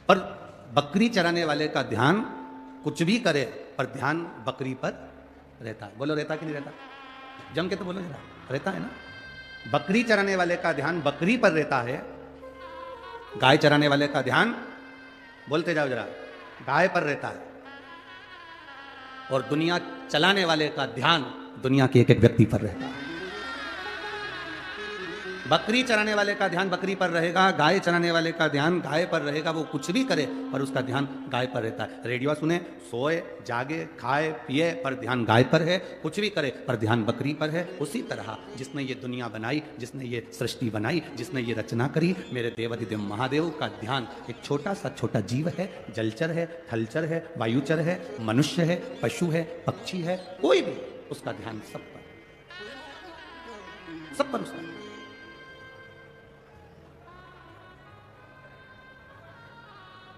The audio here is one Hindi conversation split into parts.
पर बकरी चराने वाले का ध्यान कुछ भी करे पर ध्यान बकरी पर रहता है। बोलो रहता कि नहीं रहता? जम के तो बोलो जरा, रहता है ना? बकरी चराने वाले का ध्यान बकरी पर रहता है, गाय चराने वाले का ध्यान, बोलते जाओ जरा, गाय पर रहता है, और दुनिया चलाने वाले का ध्यान दुनिया के एक एक व्यक्ति पर रहता है। बकरी चराने वाले का ध्यान बकरी पर रहेगा, गाय चराने वाले का ध्यान गाय पर रहेगा। वो कुछ भी करे पर उसका ध्यान गाय पर रहता है। रेडियो सुने, सोए, जागे, खाए, पिए पर ध्यान गाय पर है, कुछ भी करे पर ध्यान बकरी पर है। उसी तरह जिसने ये दुनिया बनाई, जिसने ये सृष्टि बनाई, जिसने ये रचना करी, मेरे देवाधिदेव महादेव का ध्यान एक छोटा सा छोटा जीव है, जलचर है, थलचर है, वायुचर है, मनुष्य है, पशु है, पक्षी है, कोई भी, उसका ध्यान सब पर, सब पर उसका।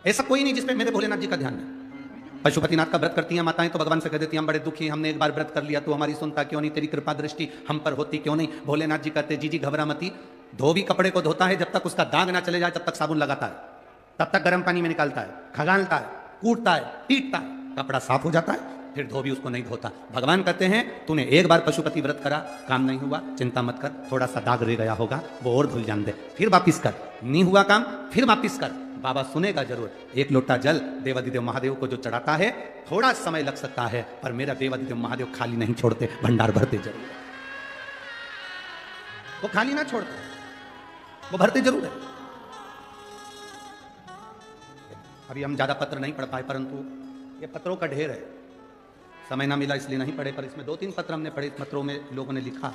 ऐसा कोई नहीं जिसपे मेरे भोलेनाथ जी का ध्यान है। पशुपतिनाथ का व्रत करती हैं माताएं तो भगवान से कह देती हैं हम बड़े दुखी, हमने एक बार व्रत कर लिया तो हमारी सुनता क्यों नहीं, तेरी कृपा दृष्टि हम पर होती क्यों नहीं। भोलेनाथ जी कहते जी घबरा मती, धोबी कपड़े को धोता है जब तक उसका दाग ना चले जाए तब तक साबुन लगाता है, तब तक गर्म पानी में निकालता है, खगालता है, कूटता है, पीटता है, कपड़ा साफ हो जाता है, फिर धोबी उसको नहीं धोता। भगवान कहते हैं तूने एक बार पशुपति व्रत करा, काम नहीं हुआ, चिंता मत कर, थोड़ा सा दाग रह गया होगा वो और धुल जान दे, फिर वापिस कर, नहीं हुआ काम फिर वापिस कर, बाबा सुनेगा जरूर। एक लोटा जल देवाधिदेव महादेव को जो चढ़ाता है, थोड़ा समय लग सकता है पर मेरा देवाधिदेव महादेव खाली नहीं छोड़ते, भंडार भरते जरूर। वो खाली ना छोड़ते, वो भरते जरूर है। अभी हम ज्यादा पत्र नहीं पढ़ पाए परंतु ये पत्रों का ढेर है, समय ना मिला इसलिए नहीं पढ़े, पर इसमें 2-3 पत्र हमने पढ़े। इस पत्रों में लोगों ने लिखा,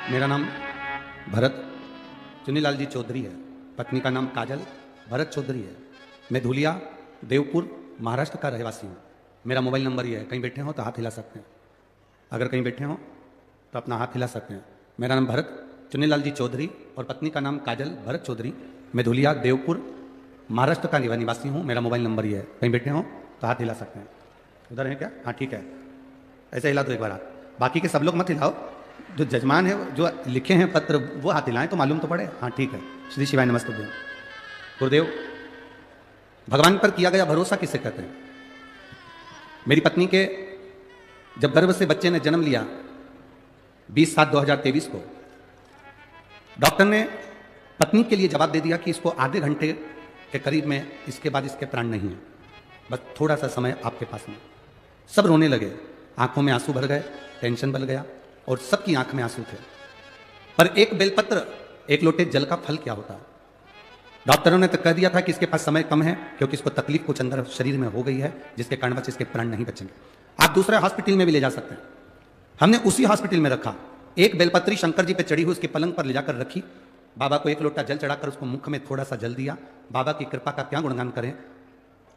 मेरा नाम भरत चुन्नीलाल जी चौधरी है, पत्नी का नाम काजल भरत चौधरी है। मैं धुलिया देवपुर महाराष्ट्र का रहवासी हूँ। मेरा मोबाइल नंबर ये है, कहीं बैठे हो तो हाथ हिला सकते हैं, अगर कहीं बैठे हो तो अपना हाथ हिला सकते हैं। मेरा नाम भरत चुन्नीलाल जी चौधरी और पत्नी का नाम काजल भरत चौधरी। मैं धुलिया देवपुर महाराष्ट्र का निवासी हूँ। मेरा मोबाइल नंबर ये है, कहीं बैठे हो तो हाथ हिला सकते हैं। उधर है क्या? हाँ ठीक है, ऐसे हिला दो एक बार हाथ, बाकी के सब लोग मत हिलाओ। जो जजमान है, जो लिखे हैं पत्र, वो हाथ हिलाएं तो मालूम तो पड़े। हाँ ठीक है। श्री शिवाय नमस्ते। गुरुदेव, भगवान पर किया गया भरोसा किसे कहते हैं? मेरी पत्नी के जब गर्भ से बच्चे ने जन्म लिया 20/7/2023 को, डॉक्टर ने पत्नी के लिए जवाब दे दिया कि इसको आधे घंटे के करीब में इसके बाद इसके प्राण नहीं है, बस थोड़ा सा समय आपके पास में। सब रोने लगे, आंखों में आंसू भर गए, टेंशन बढ़ गया और सबकी आंख में आंसू थे। पर एक बेलपत्र, एक लोटे जल का फल क्या होता है? डॉक्टरों ने तो कह दिया था कि इसके पास समय कम है क्योंकि इसको तकलीफ कुछ अंदर शरीर में हो गई है जिसके कारणवश इसके प्राण नहीं बचेंगे। आप दूसरे हॉस्पिटल में भी ले जा सकते हैं। हमने उसी हॉस्पिटल में रखा। एक बेलपत्री शंकर जी पे चढ़ी हुई उसकी पलंग पर ले जाकर रखी। बाबा को एक लोटा जल चढ़ाकर उसको मुख में थोड़ा सा जल दिया। बाबा की कृपा का क्या गुणगान करें।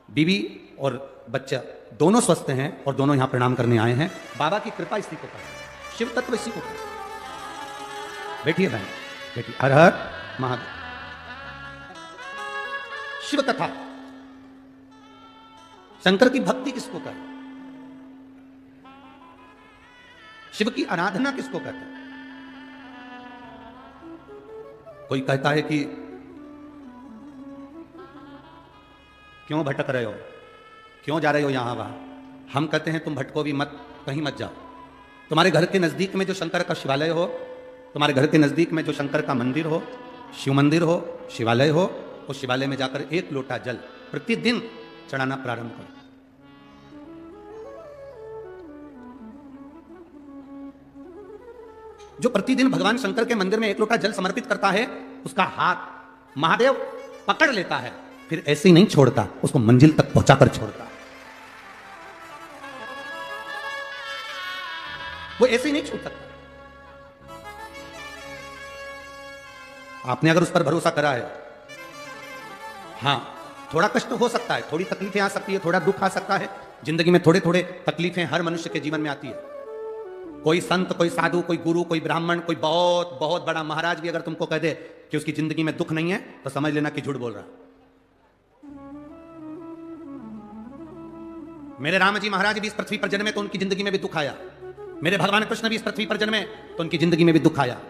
बीवी और बच्चा दोनों स्वस्थ हैं और दोनों यहां प्रणाम करने आए हैं। बाबा की कृपा इसी को करें, शिव तत्व इसी को करें। बैठिए बहन, बैठिए। हर हर महादेव। शिव कथा, शंकर की भक्ति किसको करें? शिव की आराधना किसको कहते हैं? कोई कहता है कि क्यों भटक रहे हो, क्यों जा रहे हो यहां वहां। हम कहते हैं तुम भटको भी मत, कहीं मत जाओ। तुम्हारे घर के नजदीक में जो शंकर का शिवालय हो, तुम्हारे घर के नजदीक में जो शंकर का मंदिर हो, शिव मंदिर हो, शिवालय हो, उस शिवालय में जाकर एक लोटा जल प्रतिदिन चढ़ाना प्रारंभ करो। जो प्रतिदिन भगवान शंकर के मंदिर में एक लोटा जल समर्पित करता है, उसका हाथ महादेव पकड़ लेता है, फिर ऐसे ही नहीं छोड़ता, उसको मंजिल तक पहुंचाकर छोड़ता। वो ऐसे ही नहीं छूट सकता। आपने अगर उस पर भरोसा करा है, हाँ, थोड़ा कष्ट हो सकता है, थोड़ी तकलीफें आ सकती है, थोड़ा दुख आ सकता है। जिंदगी में थोड़े थोड़े तकलीफें हर मनुष्य के जीवन में आती है। कोई संत, कोई साधु, कोई गुरु, कोई ब्राह्मण, कोई बहुत बहुत बड़ा महाराज भी अगर तुमको कह दे कि उसकी जिंदगी में दुख नहीं है, तो समझ लेना कि झूठ बोल रहा। मेरे राम जी महाराज भी इस पृथ्वी पर जन्मे तो उनकी जिंदगी में भी दुख आया। मेरे भगवान कृष्ण भी इस पृथ्वी पर जन्मे तो उनकी जिंदगी में भी दुख आया।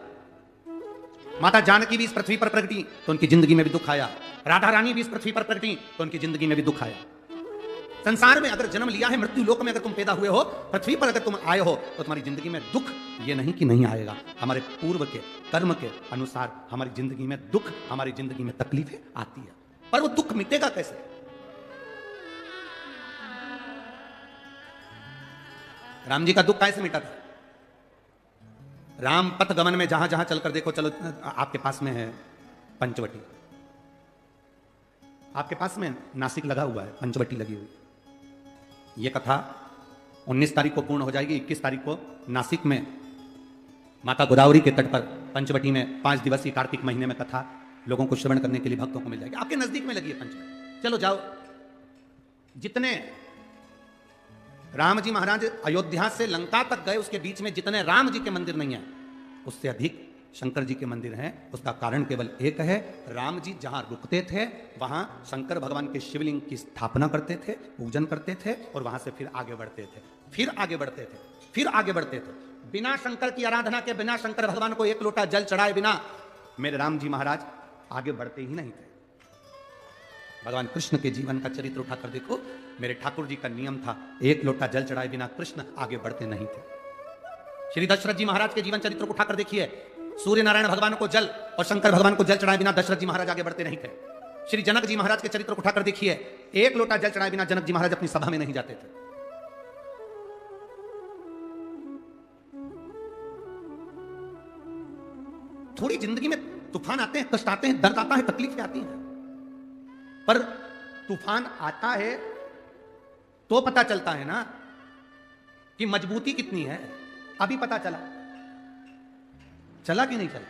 माता जानकी भी इस पृथ्वी पर प्रकटी तो उनकी जिंदगी में भी दुख आया। राधा रानी भी इस पृथ्वी पर प्रकटी तो उनकी जिंदगी में भी दुख आया। संसार में अगर जन्म लिया है, मृत्यु लोक में अगर तुम पैदा हुए हो, पृथ्वी पर अगर तुम आए हो, तो तुम्हारी जिंदगी में दुख ये नहीं कि नहीं आएगा। हमारे पूर्व के कर्म के अनुसार हमारी जिंदगी में दुख, हमारी जिंदगी में तकलीफें आती है। पर वो दुख मिटेगा कैसे? राम जी का दुख कैसे मिटा था? राम पथ गमन में जहां जहां चलकर देखो, चलो आपके पास में है पंचवटी, आपके पास में नासिक लगा हुआ है, पंचवटी लगी हुई। यह कथा 19 तारीख को पूर्ण हो जाएगी। 21 तारीख को नासिक में माता गोदावरी के तट पर पंचवटी में 5 दिवसीय कार्तिक महीने में कथा लोगों को श्रवण करने के लिए भक्तों को मिल जाएगी। आपके नजदीक में लगी है पंचवटी, चलो जाओ। जितने राम जी महाराज अयोध्या से लंका तक गए, उसके बीच में जितने राम जी के मंदिर नहीं है, उससे अधिक शंकर जी के मंदिर हैं। उसका कारण केवल एक है, राम जी जहां रुकते थे वहां शंकर भगवान के शिवलिंग की स्थापना करते थे, पूजन करते थे और वहां से फिर आगे बढ़ते थे, फिर आगे बढ़ते थे, फिर आगे बढ़ते थे। बिना शंकर की आराधना के, बिना शंकर भगवान को एक लोटा जल चढ़ाए बिना मेरे राम जी महाराज आगे बढ़ते ही नहीं थे। भगवान कृष्ण के जीवन का चरित्र उठाकर देखो, मेरे ठाकुर जी का नियम था, एक लोटा जल चढ़ाए बिना कृष्ण आगे बढ़ते नहीं थे। श्री दशरथ जी महाराज के जीवन चरित्र को उठाकर देखिए, सूर्य नारायण भगवान को जल और शंकर भगवान को जल चढ़ाए बिना दशरथ जी महाराज आगे बढ़ते नहीं थे। श्री जनक जी महाराज के चरित्र को उठाकर देखिए, एक लोटा जल चढ़ाए बिना जनक जी महाराज अपनी सभा में नहीं जाते थे। थोड़ी जिंदगी में तूफान आते हैं, कष्ट आते हैं, दर्द आता है, तकलीफें आती हैं, पर तूफान आता है तो पता चलता है ना कि मजबूती कितनी है। अभी पता चला, चला कि नहीं चला?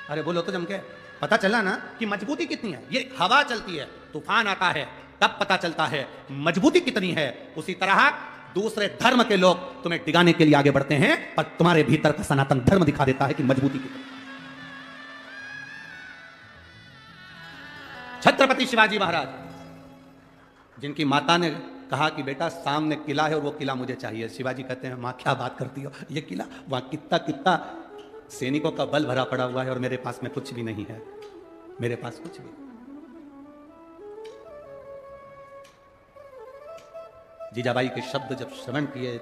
अरे बोलो तो जम के, पता चला ना कि मजबूती कितनी है। ये हवा चलती है, तूफान आता है, तब पता चलता है मजबूती कितनी है। उसी तरह दूसरे धर्म के लोग तुम्हें डिगाने के लिए आगे बढ़ते हैं, पर तुम्हारे भीतर का सनातन धर्म दिखा देता है कि मजबूती कितनी। छत्रपति शिवाजी महाराज, जिनकी माता ने कहा कि बेटा सामने किला है और वो किला मुझे चाहिए। शिवाजी कहते हैं मां क्या बात करती हो, ये किला, वहां कितना कितना सैनिकों का बल भरा पड़ा हुआ है और मेरे पास में कुछ भी नहीं है, मेरे पास कुछ भी। जीजाबाई के शब्द जब श्रवण किए,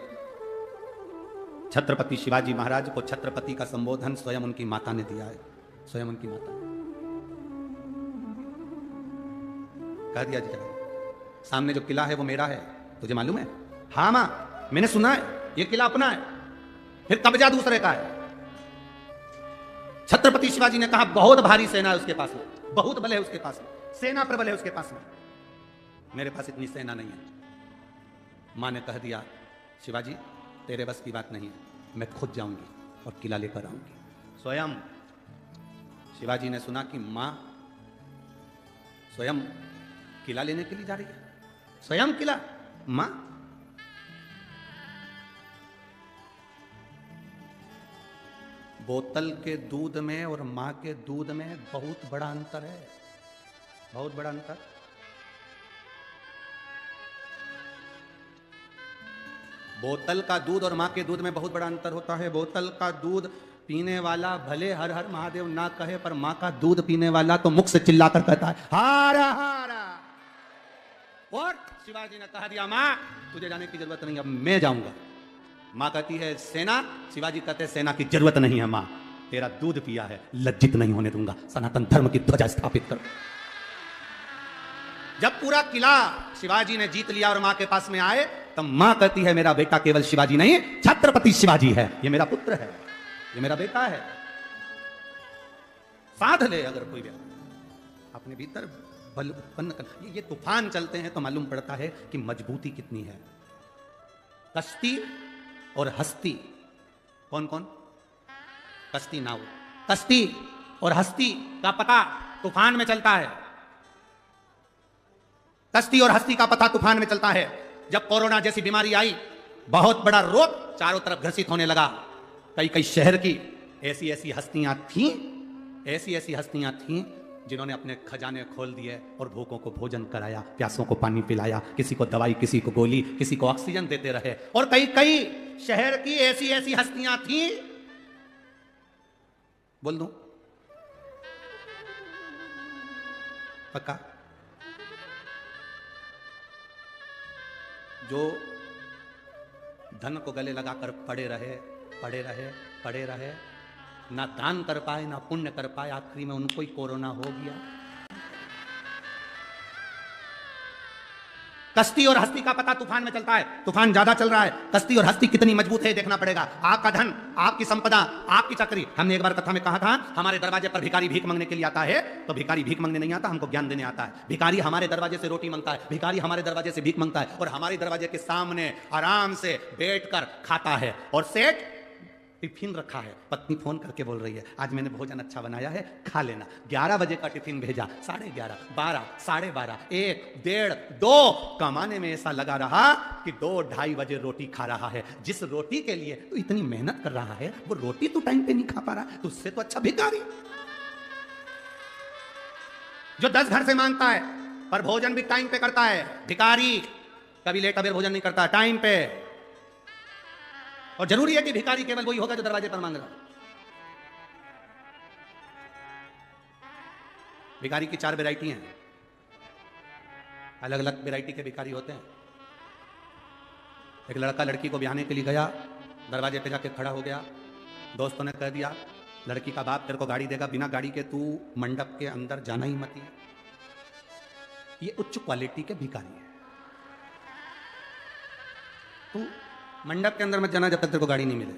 छत्रपति शिवाजी महाराज को छत्रपति का संबोधन स्वयं उनकी माता ने दिया है, स्वयं उनकी माता ने कह दिया, जीजाबाई सामने जो किला है वो मेरा है, तुझे मालूम है? हाँ मां, मैंने सुना है, ये किला अपना है, फिर कब्जा दूसरे का है। छत्रपति शिवाजी ने कहा बहुत भारी सेना है उसके पास में, बहुत बल है उसके पास में, सेना प्रबल है उसके पास में, मेरे पास इतनी सेना नहीं है। मां ने कह दिया शिवाजी तेरे बस की बात नहीं है, मैं खुद जाऊंगी और किला लेकर आऊंगी। स्वयं शिवाजी ने सुना कि मां स्वयं किला लेने के लिए जा रही है, स्वयं किला। मां बोतल के दूध में और मां के दूध में बहुत बड़ा अंतर है, बहुत बड़ा अंतर। बोतल का दूध और मां के दूध में बहुत बड़ा अंतर होता है। बोतल का दूध पीने वाला भले हर हर महादेव ना कहे, पर मां का दूध पीने वाला तो मुख से चिल्लाकर कहता है हारा हारा। और शिवाजी ने कहा दिया मां तुझे जाने की जरूरत नहीं, अब मैं जाऊंगा। मां कहती है सेना, शिवाजी कहते हैं सेना की जरूरत नहीं है मां, तेरा दूध पिया है, लज्जित नहीं होने दूंगा, सनातन धर्म की ध्वजा स्थापित कर। जब पूरा किला शिवाजी ने जीत लिया और मां के पास में आए, तब मां कहती है मेरा बेटा केवल शिवाजी नहीं, छत्रपति शिवाजी है, ये मेरा पुत्र है, ये मेरा बेटा है। साध ले अगर कोई व्यक्ति अपने भीतर बल उत्पन्न कर। ये तूफान चलते हैं तो मालूम पड़ता है कि मजबूती कितनी है। कश्ती और हस्ती, कौन कौन? कश्ती नाव, कश्ती और हस्ती का पता तूफान में चलता है। कश्ती और हस्ती का पता तूफान में चलता है। जब कोरोना जैसी बीमारी आई, बहुत बड़ा रोग चारों तरफ घर्षित होने लगा, कई कई शहर की ऐसी ऐसी हस्तियां थीं जिन्होंने अपने खजाने खोल दिए और भूखों को भोजन कराया, प्यासों को पानी पिलाया, किसी को दवाई, किसी को गोली, किसी को ऑक्सीजन देते रहे। और कई कई शहर की ऐसी ऐसी हस्तियां थीं, बोल दूं पक्का, जो धन को गले लगाकर पड़े रहे, ना दान कर पाए, ना पुण्य कर पाए, आखिरी में उनको ही कोरोना हो गया। कश्ती और हस्ती का पता तूफान में चलता है। तूफान ज्यादा चल रहा है, कश्ती और हस्ती कितनी मजबूत है देखना पड़ेगा। आपका धन, आपकी संपदा, आपकी चक्री। हमने एक बार कथा में कहा था, हमारे दरवाजे पर भिखारी भीख मांगने के लिए आता है, तो भिखारी भीख मांगने नहीं आता, हमको ज्ञान देने आता है। भिखारी हमारे दरवाजे से रोटी मांगता है, भिखारी हमारे दरवाजे से भीख मांगता है, और हमारे दरवाजे के सामने आराम से बैठकर खाता है। और सेठ टिफिन रखा है, पत्नी फोन करके बोल रही है, आज मैंने भोजन अच्छा बनाया है, खा लेना। 11 बजे का टिफिन भेजा, 11:30, 12, 12:30, 1, 1:30, 2 कमाने में ऐसा लगा रहा कि 2-2:30 बजे रोटी खा रहा है। जिस रोटी के लिए तू इतनी मेहनत कर रहा है, वो रोटी तू टाइम पे नहीं खा पा रहा, तो उससे तो अच्छा भिखारी। जो 10 घर से मांगता है पर भोजन भी टाइम पे करता है, भिखारी कभी लेट अबेर भोजन नहीं करता, टाइम पे। और जरूरी है कि भिखारी केवल वही होगा जो दरवाजे पर मांग रहा। भिखारी की 4 वैरायटी हैं, अलग अलग वैरायटी के भिखारी होते हैं। एक लड़का लड़की को ब्याहने के लिए गया, दरवाजे पे जाके खड़ा हो गया, दोस्तों ने कह दिया लड़की का बाप तेरे को गाड़ी देगा, बिना गाड़ी के तू मंडप के अंदर जाना ही मत। ये उच्च क्वालिटी के भिखारी है। तू मंडप के अंदर मत जाना जब तक तेरे को गाड़ी नहीं मिले।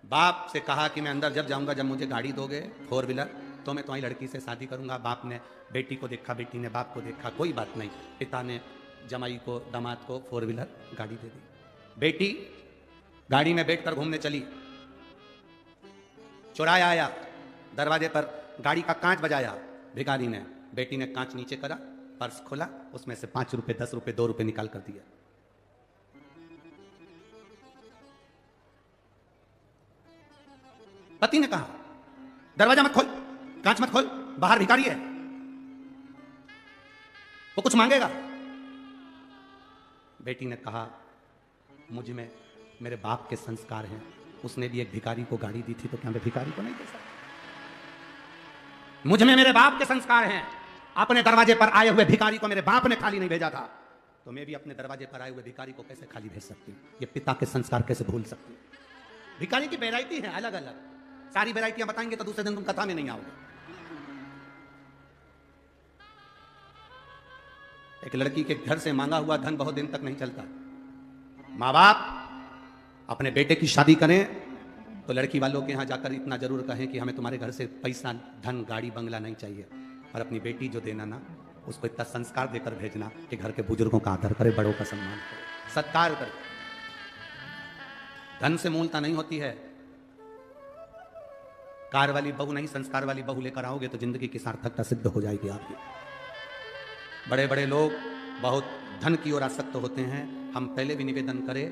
बाप से कहा कि मैं अंदर जब जाऊंगा जब मुझे गाड़ी दोगे 4 व्हीलर, तो मैं तुम्हारी लड़की से शादी करूंगा। बाप ने बेटी को देखा, बेटी ने बाप को देखा, कोई बात नहीं, पिता ने जमाई को, दामाद को 4 व्हीलर गाड़ी दे दी। बेटी गाड़ी में बैठकर घूमने चली, चौराया आया, दरवाजे पर गाड़ी का कांच बजाया भिखारी ने। बेटी ने कांच नीचे करा, पर्स खोला, उसमें से 5 रुपए, 10 रुपए, 2 रुपए निकाल कर दिया। पति ने कहा दरवाजा मत खोल, कांच मत खोल, बाहर भिखारी है, वो कुछ मांगेगा। बेटी ने कहा मुझ में मेरे बाप के संस्कार हैं, उसने भी एक भिखारी को गाड़ी दी थी, तो क्या मैं भिखारी को नहीं दे सकता? मुझ में मेरे बाप के संस्कार हैं, अपने दरवाजे पर आए हुए भिखारी को मेरे बाप ने खाली नहीं भेजा था, तो मैं भी अपने दरवाजे पर आए हुए भिखारी को कैसे खाली भेज सकती हूँ? ये पिता के संस्कार कैसे भूल सकती हूँ? भिखारी की वैरायटी है अलग अलग, सारी वैरायटियां बताएंगे तो दूसरे दिन तुम कथा में नहीं आओगे। एक लड़की के घर से मांगा हुआ धन बहुत दिन तक नहीं चलता। माँ बाप अपने बेटे की शादी करें तो लड़की वालों के यहां जाकर इतना जरूर कहें कि हमें तुम्हारे घर से पैसा, धन, गाड़ी, बंगला नहीं चाहिए, और अपनी बेटी जो देना ना, उसको इतना संस्कार देकर भेजना कि घर के बुजुर्गों का आदर करे, बड़ों का सम्मान करे, सत्कार करे। धन से मूलता नहीं होती है। कार वाली बहू नहीं, संस्कार वाली बहू लेकर आओगे तो जिंदगी की सार्थकता सिद्ध हो जाएगी आपकी। बड़े बड़े लोग बहुत धन की ओर आसक्त होते हैं। हम पहले भी निवेदन करें,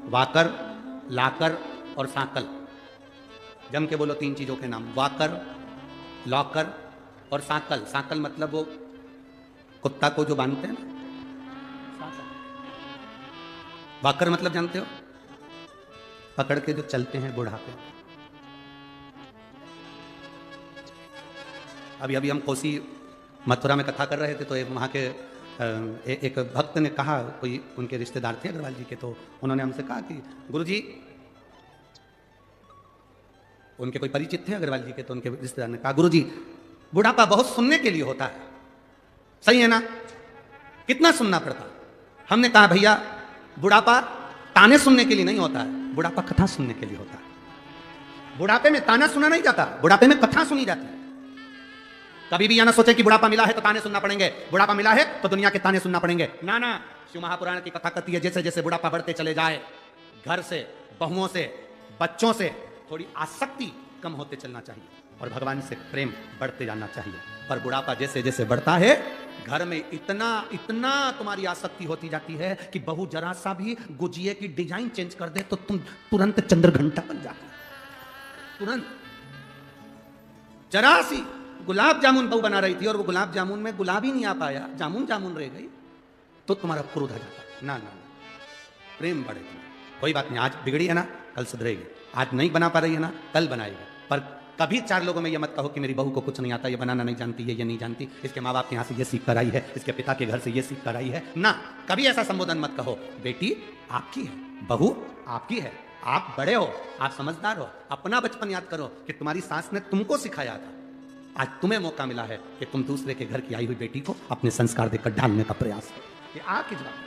वाकर, लाकर और साकल, जम के बोलो 3 चीजों के नाम, वाकर, लॉकर और साकल। साकल मतलब वो कुत्ता को जो बांधते हैं ना, वाकर मतलब जानते हो, पकड़ के जो चलते हैं बुढ़ापे। अभी हम कोसी मथुरा में कथा कर रहे थे, तो वहाँ के एक भक्त ने कहा, कोई उनके रिश्तेदार थे अग्रवाल जी के, तो उन्होंने हमसे कहा कि गुरुजी, उनके कोई परिचित थे अग्रवाल जी के, तो उनके रिश्तेदार ने कहा गुरुजी बुढ़ापा बहुत सुनने के लिए होता है, सही है ना? कितना सुनना पड़ता? हमने कहा भैया बुढ़ापा ताने सुनने के लिए नहीं होता है, बुढ़ापा कथा सुनने के लिए होता है। बुढ़ापे में ताना सुना नहीं जाता, बुढ़ापे में कथा सुनी जाती है। कभी भी यह ना सोचे कि बुढ़ापा मिला है तो ताने सुनना पड़ेंगे, बुढ़ापा मिला है तो दुनिया के ताने सुनना पड़ेंगे। ना ना, शिव महापुराण की कथा कहती है जैसे जैसे बुढ़ापा बढ़ते चले जाए, घर से, बहुओं से, बच्चों से थोड़ी आसक्ति कम होते चलना चाहिए और भगवान से प्रेम बढ़ते जाना चाहिए। पर बुढ़ापा जैसे जैसे बढ़ता है, घर में इतना इतना तुम्हारी आसक्ति होती जाती है कि बहू जरा सा भी गुजिये की डिजाइन चेंज कर दे तो तुम तुरंत चंद्रघंटा बन जाते, तुरंत। जरा सी गुलाब जामुन बहू बना रही थी और वो गुलाब जामुन में गुलाब ही नहीं आ पाया, जामुन जामुन रह गई, तो तुम्हारा क्रोध आ जाता। ना ना, प्रेम बढ़े तुम्हें। कोई बात नहीं, आज बिगड़ी है ना, कल सुधरेगी। आज नहीं बना पा रही है ना, कल बनाएगी। पर कभी चार लोगों में ये मत कहो कि मेरी बहू को कुछ नहीं आता, ये बनाना नहीं जानती, ये नहीं जानती, इसके माँ बाप के यहाँ से ये सीख कर आई है, इसके पिता के घर से ये सीख कर आई है। ना, कभी ऐसा संबोधन मत कहो। बेटी आपकी है, बहू आपकी है, आप बड़े हो, आप समझदार हो। अपना बचपन याद करो कि तुम्हारी सास ने तुमको सिखाया था। आज तुम्हें मौका मिला है कि तुम दूसरे के घर की आई हुई बेटी को अपने संस्कार देकर ढालने का प्रयास करो। ये आपकी जवाब।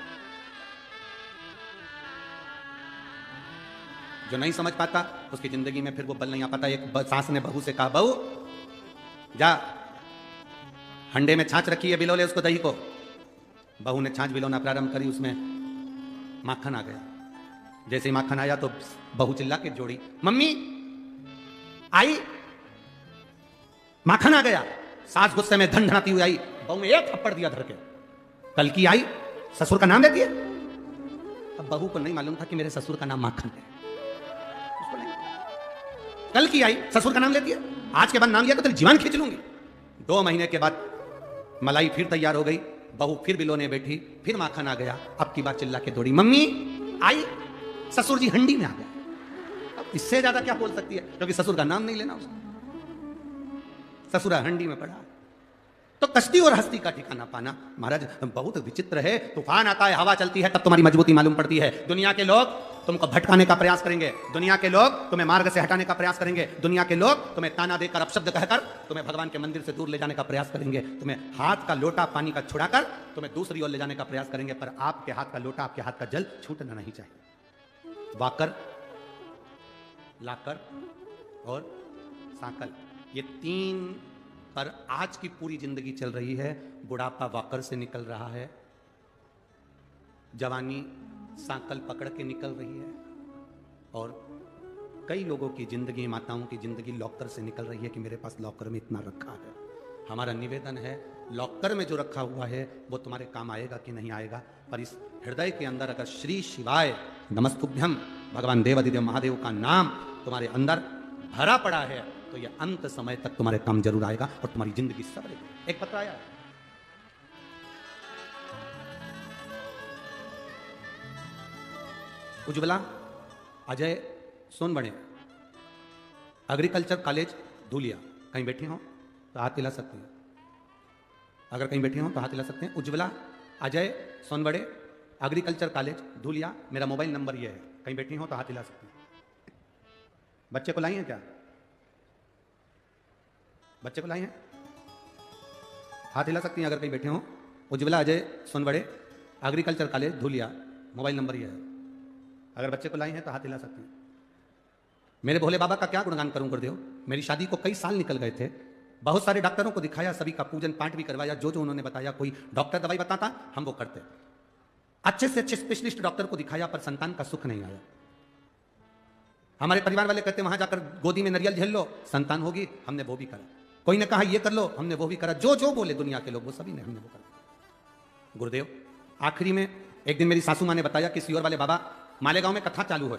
जो नहीं समझ पाता उसकी जिंदगी में फिर वो बल नहीं आ पाता। एक सास ने बहू से कहा, बहू जा हंडे में छाछ रखी है, बिलो ले उसको दही को। बहू ने छाछ बिलोना प्रारंभ करी, उसमें माखन आ गया। जैसे ही माखन आया तो बहू चिल्ला के जोड़ी, मम्मी आई, माखन आ गया। सास गुस्से में धनधनाती हुई आई, बहू ने एक थप्पड़ दिया धर के। कल की आई, ससुर का नाम लेती है। अब बहू को नहीं मालूम था कि मेरे ससुर का नाम माखन है। कल की आई, ससुर का नाम लेती है, आज के बाद नाम लिया तो तेरी जीवन खींच लूंगी। 2 महीने के बाद मलाई फिर तैयार हो गई, बहू फिर बिलोने बैठी, फिर माखन आ गया। अब की बात चिल्ला के दौड़ी, मम्मी आई, ससुर जी हंडी में आ गया। अब इससे ज्यादा क्या बोल सकती है, क्योंकि ससुर का नाम नहीं लेना उसने। ससुरा हंडी में पड़ा। तो कश्ती और हस्ती का ठिकाना पाना महाराज बहुत विचित्र है। तूफान आता है, हवा चलती है, तब तुम्हारी मजबूती मालूम पड़ती है। दुनिया के लोग तुमको भटकाने का प्रयास करेंगे, दुनिया के लोग तुम्हें मार्ग से हटाने का प्रयास करेंगे, दुनिया के लोग तुम्हें ताना देकर अपशब्द कहकर तुम्हें भगवान के मंदिर से दूर ले जाने का प्रयास करेंगे, तुम्हें हाथ का लोटा पानी का छुड़ाकर तुम्हें दूसरी ओर ले जाने का प्रयास करेंगे। पर आपके हाथ का लोटा, आपके हाथ का जल छूटना नहीं चाहिए। वाकर, लाकर और सांकल, ये 3 पर आज की पूरी जिंदगी चल रही है। बुढ़ापा वाकर से निकल रहा है, जवानी सांकल पकड़ के निकल रही है, और कई लोगों की जिंदगी, माताओं की जिंदगी लॉकर से निकल रही है कि मेरे पास लॉकर में इतना रखा है। हमारा निवेदन है, लॉकर में जो रखा हुआ है वो तुम्हारे काम आएगा कि नहीं आएगा, पर इस हृदय के अंदर अगर श्री शिवाय नमस्तुभ्यम भगवान देवादिदेव महादेव का नाम तुम्हारे अंदर भरा पड़ा है तो ये अंत समय तक तुम्हारे काम जरूर आएगा और तुम्हारी जिंदगी सवरेगी। एक पत्र आया है, उज्ज्वला अजय सोनबड़े, एग्रीकल्चर कॉलेज धूलिया। कहीं बैठी हो तो हाथ हिला सकते हैं, अगर कहीं बैठी हो तो हाथ हिला सकते हैं। उज्ज्वला अजय सोनबड़े, एग्रीकल्चर कॉलेज धूलिया, मेरा मोबाइल नंबर ये है। कहीं बैठी हो तो हाथ हिला सकते हैं। बच्चे को लाई हैं क्या? बच्चे को लाई हैं? हाथ हिला सकती हैं अगर कहीं बैठे हो। Ujjwala Ajay Sonbade, agriculture college Dhulia, mobile number ये है। अगर बच्चे को लाई हैं तो हाथ हिला सकती हैं। मेरे भोले बाबा का क्या गुणगान करूं गुरुदेव। मेरी शादी को कई साल निकल गए थे, बहुत सारे डॉक्टरों को दिखाया, सभी का पूजन पाठ भी करवाया, जो जो उन्होंने बताया, कोई डॉक्टर दवाई बताता हम वो करते, अच्छे से अच्छे स्पेशलिस्ट डॉक्टर को दिखाया, पर संतान का सुख नहीं आया। हमारे परिवार वाले कहते वहां जाकर गोदी में नारियल झेल लो, संतान होगी, हमने वो भी करा। कोई ने कहा ये कर लो, हमने वो भी करा। जो जो बोले दुनिया के लोग वो सभी ने, हमने वो करा। गुरुदेव आखिरी में एक दिन मेरी सासू माँ ने बताया कि सियोर वाले बाबा मालेगांव में कथा चालू है,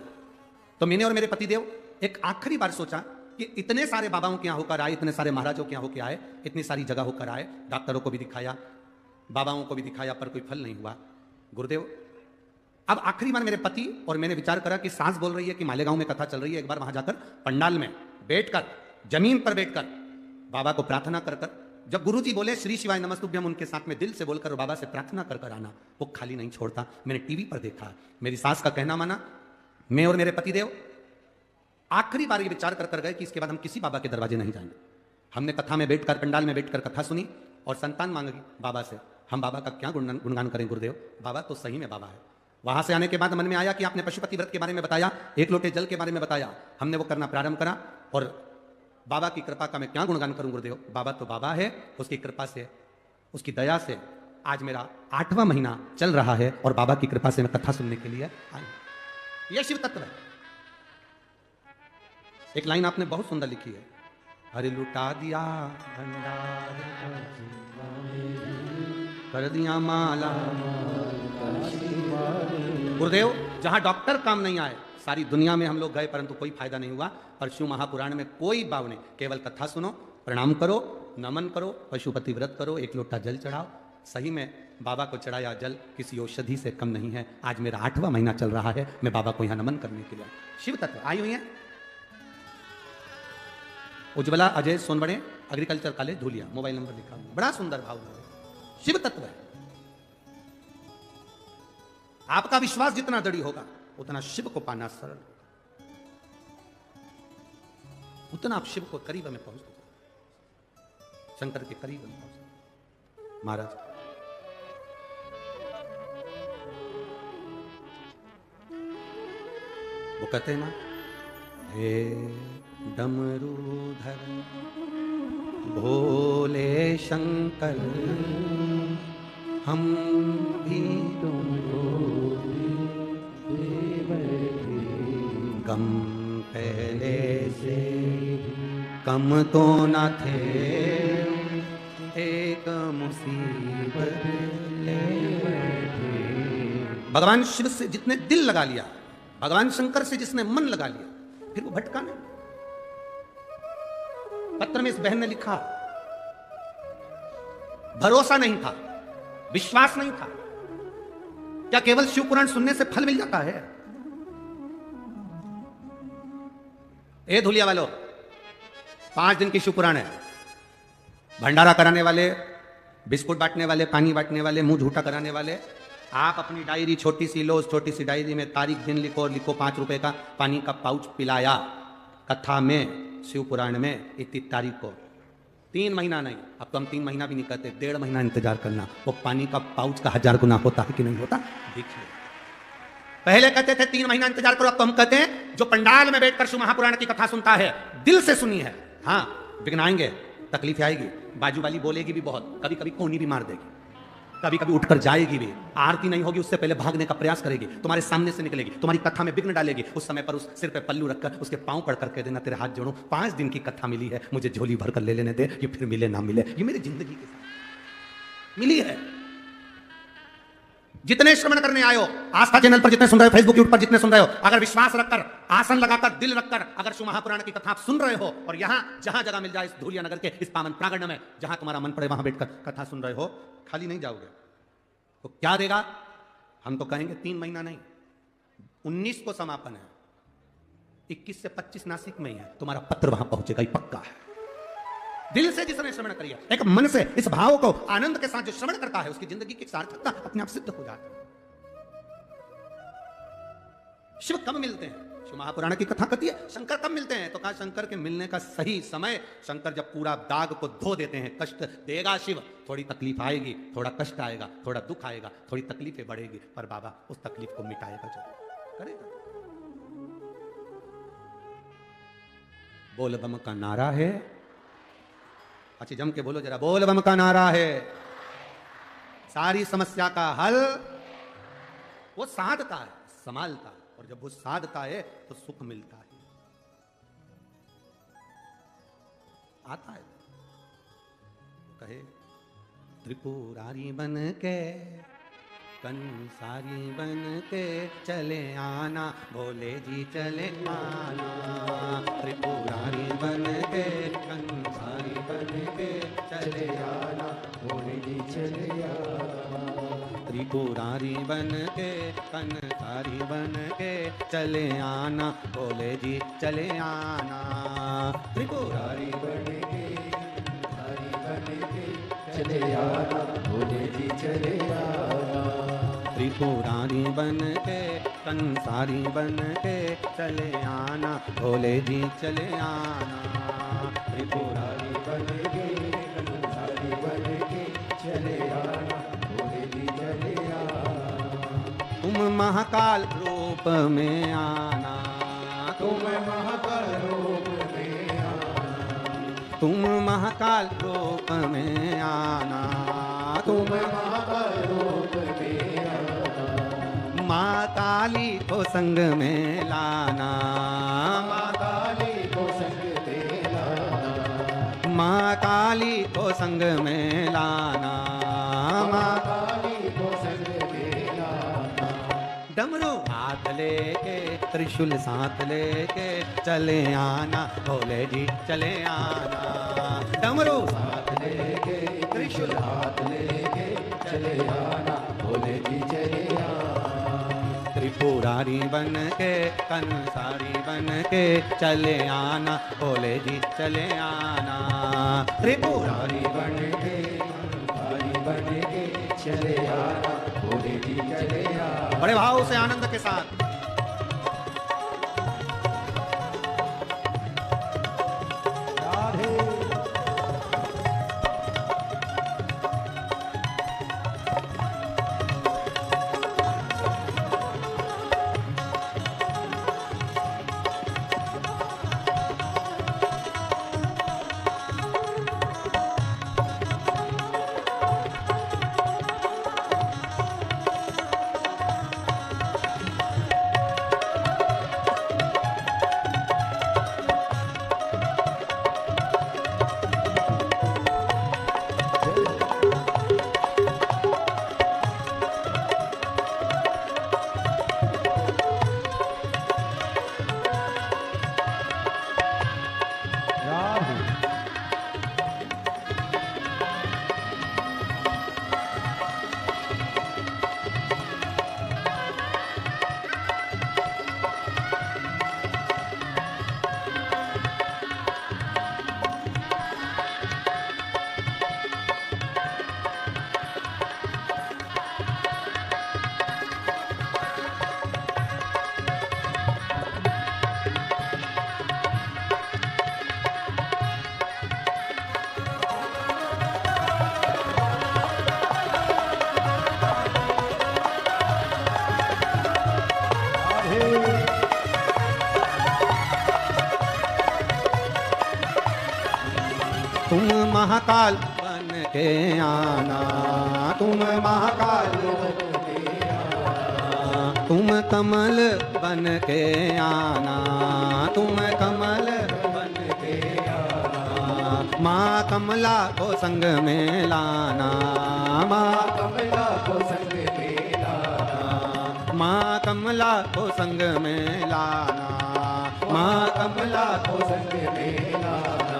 तो मैंने और मेरे पतिदेव एक आखिरी बार सोचा कि इतने सारे बाबाओं के यहाँ होकर आए, इतने सारे महाराजों के यहाँ होकर आए, इतनी सारी जगह होकर आए, डॉक्टरों को भी दिखाया, बाबाओं को भी दिखाया, पर कोई फल नहीं हुआ। गुरुदेव अब आखिरी बार मेरे पति और मैंने विचार करा कि सास बोल रही है कि मालेगांव में कथा चल रही है, एक बार वहां जाकर पंडाल में बैठकर, जमीन पर बैठकर बाबा को प्रार्थना कर कर, जब गुरुजी बोले श्री शिवाय नमस्तुभ्यम, उनके साथ में दिल से बोलकर बाबा से प्रार्थना कर कर आना, वो खाली नहीं छोड़ता। मैंने टीवी पर देखा, मेरी सास का कहना माना, मैं और मेरे पतिदेव आखिरी बार ये विचार कर कर गए कि इसके बाद हम किसी बाबा के दरवाजे नहीं जाएंगे। हमने कथा में बैठकर, पंडाल में बैठकर कथा सुनी और संतान मांगी बाबा से। हम बाबा का क्या गुणगान करें गुरुदेव, बाबा तो सही में बाबा है। वहां से आने के बाद मन में आया कि आपने पशुपति व्रत के बारे में बताया, 1 लोटे जल के बारे में बताया, हमने वो करना प्रारंभ करा। और बाबा की कृपा का मैं क्या गुणगान करूं गुरुदेव, बाबा तो बाबा है, उसकी कृपा से, उसकी दया से आज मेरा 8वां महीना चल रहा है और बाबा की कृपा से मैं कथा सुनने के लिए आई। यह शिव तत्व है। एक लाइन आपने बहुत सुंदर लिखी है, हरि लुटा दिया भंडार, कर दिया माला। गुरुदेव, जहां डॉक्टर काम नहीं आए, सारी दुनिया में हम लोग गए परंतु कोई फायदा नहीं हुआ। पर शिव महापुराण में कोई भाव नहीं, केवल कथा सुनो, प्रणाम करो, नमन करो, पशुपति व्रत करो, एक लोटा जल चढ़ाओ। सही में बाबा को चढ़ाया जल किसी औषधि से कम नहीं है। आज मेरा 8वां महीना चल रहा है, मैं बाबा को यहां नमन करने के लिए। शिव तत्व आई हुई है। Ujjwala Ajay Sonbade, agriculture college Dhulia, mobile number लिखा हुआ, बड़ा सुंदर भाव है। शिव तत्व है। आपका विश्वास जितना दृढ़ होगा उतना शिव को पाना सरल होगा, उतना आप शिव को करीब में पहुंच सकते, शंकर के करीब में पहुंच सकते। महाराज वो कहते हैं ना, हे डमरूधर भोले शंकर, हम भी तुमको कम पहले से कम तो न थे, एक मुसीबत ले बैठे। भगवान शिव से जितने दिल लगा लिया, भगवान शंकर से जिसने मन लगा लिया, फिर वो भटका नहीं। पत्र में इस बहन ने लिखा, भरोसा नहीं था, विश्वास नहीं था। क्या केवल शिव पुराण सुनने से फल मिल जाता है? ए धुलिया वालों, 5 दिन की शिव पुराण है। भंडारा कराने वाले, बिस्कुट बांटने वाले, पानी बांटने वाले, मुंह झूठा कराने वाले, आप अपनी डायरी छोटी सी लो, उस छोटी सी डायरी में तारीख दिन लिखो और लिखो 5 रुपए का पानी का पाउच पिलाया कथा में, शिव पुराण में, इतनी तारीख को। 3 महीना नहीं, अब तो हम 3 महीना भी नहीं कहते, 1.5 महीना इंतजार करना। वो पानी का पाउच का 1000 गुना होता है कि नहीं होता? देखिए, पहले कहते थे 3 महीना इंतजार करो, अब तो हम कहते हैं जो पंडाल में बैठकर शिव महापुराण की कथा सुनता है, दिल से सुनी है, हाँ विघ्न आएंगे, तकलीफ आएगी, बाजू वाली बोलेगी भी बहुत, कभी कभी कोनी भी मार देगी, कभी कभी उठकर जाएगी भी, आरती नहीं होगी उससे पहले भागने का प्रयास करेगी, तुम्हारे सामने से निकलेगी, तुम्हारी कथा में विघ्न डालेगी। उस समय पर उस सिर पे पल्लू रखकर उसके पांव पड़कर कह देना, तेरे हाथ जोड़ो, 5 दिन की कथा मिली है, मुझे झोली भर कर ले लेने दे, ये फिर मिले ना मिले, ये मेरी जिंदगी के साथ मिली है। जितने श्रवण करने आयो, आस्था चैनल पर जितने सुन रहे हो, फेसबुक यूट्यूब पर जितने सुन रहे हो, अगर विश्वास रखकर, आसन लगाकर, दिल रखकर अगर शिव महापुराण की कथा आप सुन रहे हो, और यहां जहां जगह मिल जाए इस धुलिया नगर के इस पावन प्रांगण में, जहां तुम्हारा मन पड़े वहां बैठकर कथा सुन रहे हो, खाली नहीं जाओगे। तो क्या देगा? हम तो कहेंगे 3 महीना नहीं, 19 को समापन है, 21 से 25 नासिक में ही है, तुम्हारा पत्र वहां पहुंचेगा, ये पक्का है। दिल से जिसने श्रवण करिए, एक मन से इस भाव को आनंद के साथ जो श्रवण करता है, उसकी जिंदगी की सार्थकता अपने आप सिद्ध हो जाती है। शिव कब मिलते हैं? शिव महापुराण की कथा कहती है शंकर कब मिलते हैं, तो कहा शंकर के मिलने का सही समय, शंकर जब पूरा दाग को धो देते हैं। कष्ट देगा शिव, थोड़ी तकलीफ आएगी, थोड़ा कष्ट आएगा, थोड़ा दुख आएगा, थोड़ी तकलीफें बढ़ेगी, पर बाबा उस तकलीफ को मिटाएगा जरूर, करेगा। बोल बम का नारा है, अच्छी जम के बोलो जरा, बोल बम का नारा है, सारी समस्या का हल वो साधता है, संभालता है, और जब वो साधता है तो सुख मिलता है, आता है। कहे त्रिपुरारी बन के, कंसारी बन के चले आना, भोले जी चले आना, त्रिपुरारी बन के, कंसारी बन के चले आना, भोले जी चले आना, त्रिपुरारी बन के, कंसारी बन के चले आना, भोले जी चले आना, त्रिपुरारी बन के, कंसारी बन के चले आना, भोले जी चले आना, त्रिपुरारी बन के, कंसारी बन के चले आना, भोले जी चले आना, त्रिपुरारी बन के, कंसारी बन के चले आना, भोले जी चले आना, तुम महाकाल रूप में आना, तुम महाकाल रूप में आना, तुम महाकाल रूप में आना, तुम महाकाल रूप में आना, माँ काली को संग में लाना, माँ काली को संग में लाना, माँ काली को संग में लाना, माँ डमरू हाथ लेके त्रिशूल साथ लेके चले आना भोले जी चले आना। डमरू साथ लेके त्रिशूल हाथ लेके चले आना भोले जी चले आना। त्रिपुरारी बन के कंसारी बन के चले आना भोले जी चले आना। त्रिपुरारी बन के कंसारी बन के चले आना भोले जी चले आना। बड़े भाव से आनंद के साथ तुम महाकाल बन के आना, तुम महाकाल बन के आना, तुम कमल बन के आना, तुम कमल बन के आना। माँ कमला को संग में लाना, माँ कमला को संग में लाना, माँ कमला को संग में लाना, माँ कमला को संग में लाना।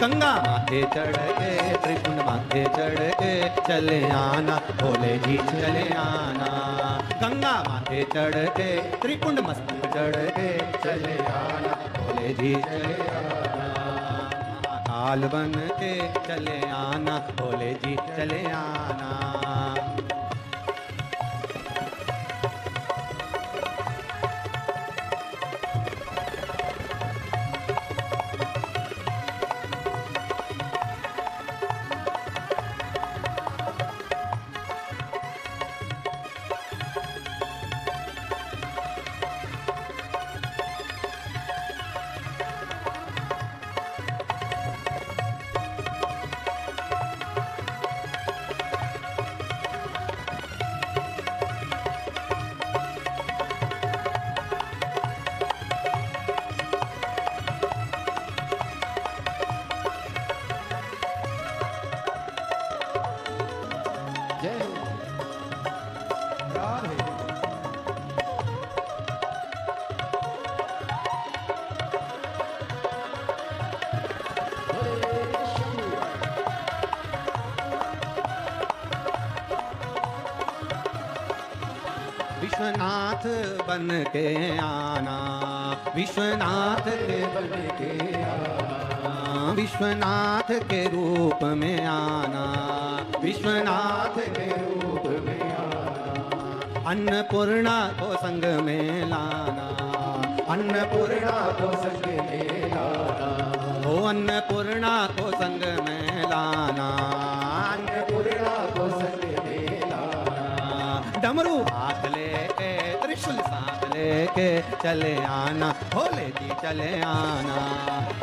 गंगा माथे चढ़ के त्रिकुंड माथे चढ़ के चले आना, भोले जी चले आना। गंगा माथे चढ़ के त्रिकुंड मस्तक चढ़ के चले आना, भोले जी चले आना। महाकाल बन के चले आना, भोले जी चले आना। विश्वनाथ बन के आना, विश्वनाथ के बन के आना, विश्वनाथ के रूप में आना, विश्वनाथ के रूप में आना। अन्नपूर्णा को संग में लाना, अन्नपूर्णा को संग में लाना, ओ अन्नपूर्णा को संग में लाना, अन्नपूर्णा को संग में लाना। डमरू हाथ लेके त्रिशूल साथ लेके चले आना, भोले जी चले आना।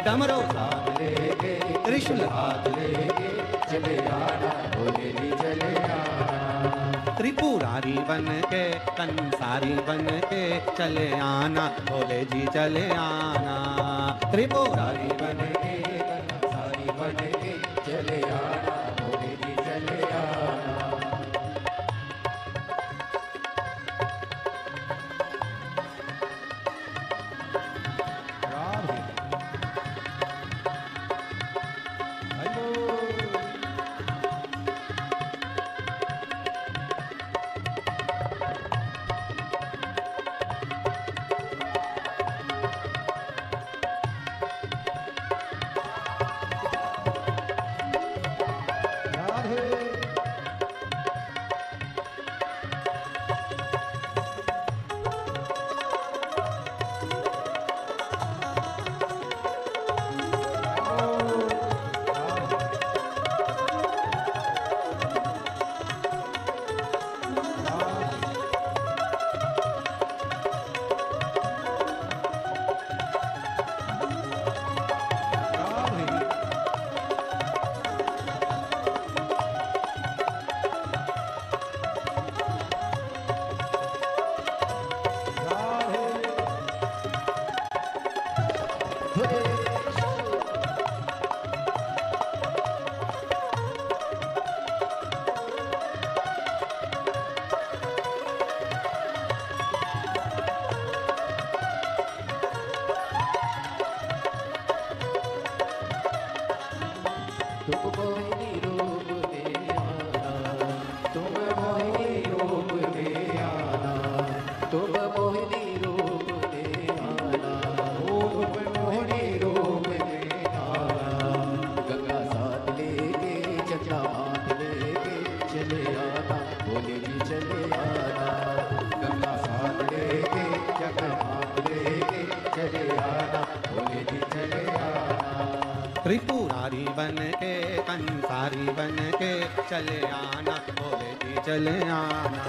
डमरू साथ लेके त्रिशूल हाथ लेके चले आना, भोले जी चले आना। त्रिपुरारी बन के कंसारी बन के चले आना, भोले जी चले आना। त्रिपुरारी बन के कंसारी बन के चले आना, भोले जी चले आना। बन के कंसारी बन के चले आना, भोले जी चले आना।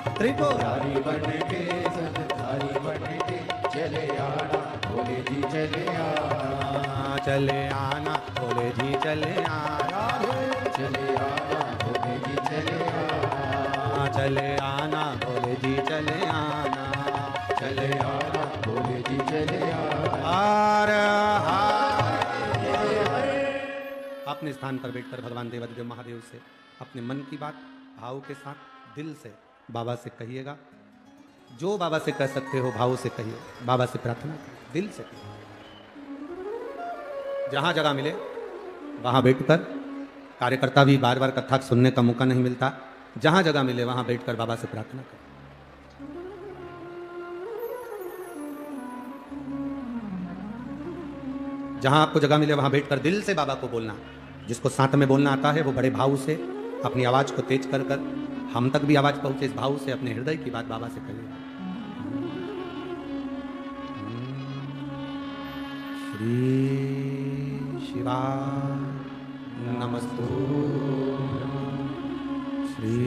त्रिपुरारी बन के सतधारी बन के चले आना, भोले जी चले आना। चले आना भोले जी चले आना, चले आना भोले जी चले आना। चले आना भोले जी चले आना, चले आना भोले जी चले आना। अपने स्थान पर बैठकर भगवान देवाधिदेव महादेव से अपने मन की बात भाव के साथ दिल से बाबा से कहिएगा। जो बाबा से कह सकते हो भाव से कहिए, बाबा से प्रार्थना करिए, दिल से कहिए। जहां जगह मिले वहां बैठकर, कार्यकर्ता भी बार बार कथा सुनने का मौका नहीं मिलता, जहां जगह मिले वहां बैठकर बाबा से प्रार्थना करें। जहां आपको जगह मिले वहां बैठकर दिल से बाबा को बोलना। जिसको साथ में बोलना आता है वो बड़े भाव से अपनी आवाज को तेज कर कर हम तक भी आवाज पहुंचे, इस भाव से अपने हृदय की बात बाबा से कहिए। श्री शिवाय नमस्तुभ्यं, श्री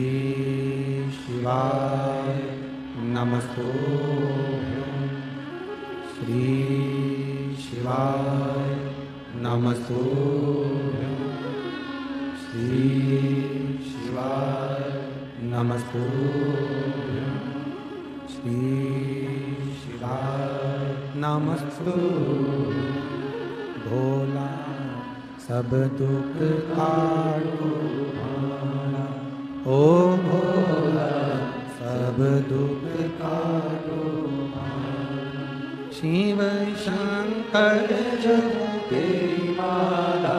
शिवाय नमस्तुभ्यं, श्री शिवाय नमस्तुभ्यं, श्री शिवाय नमस्तुभ्यं, श्री शिवाय नमस्तुभ्यं। भोला सब दुख काटो भाला, ओ भोला सब दुख काटो भाला। शिव शंकर जपो तेरी माला,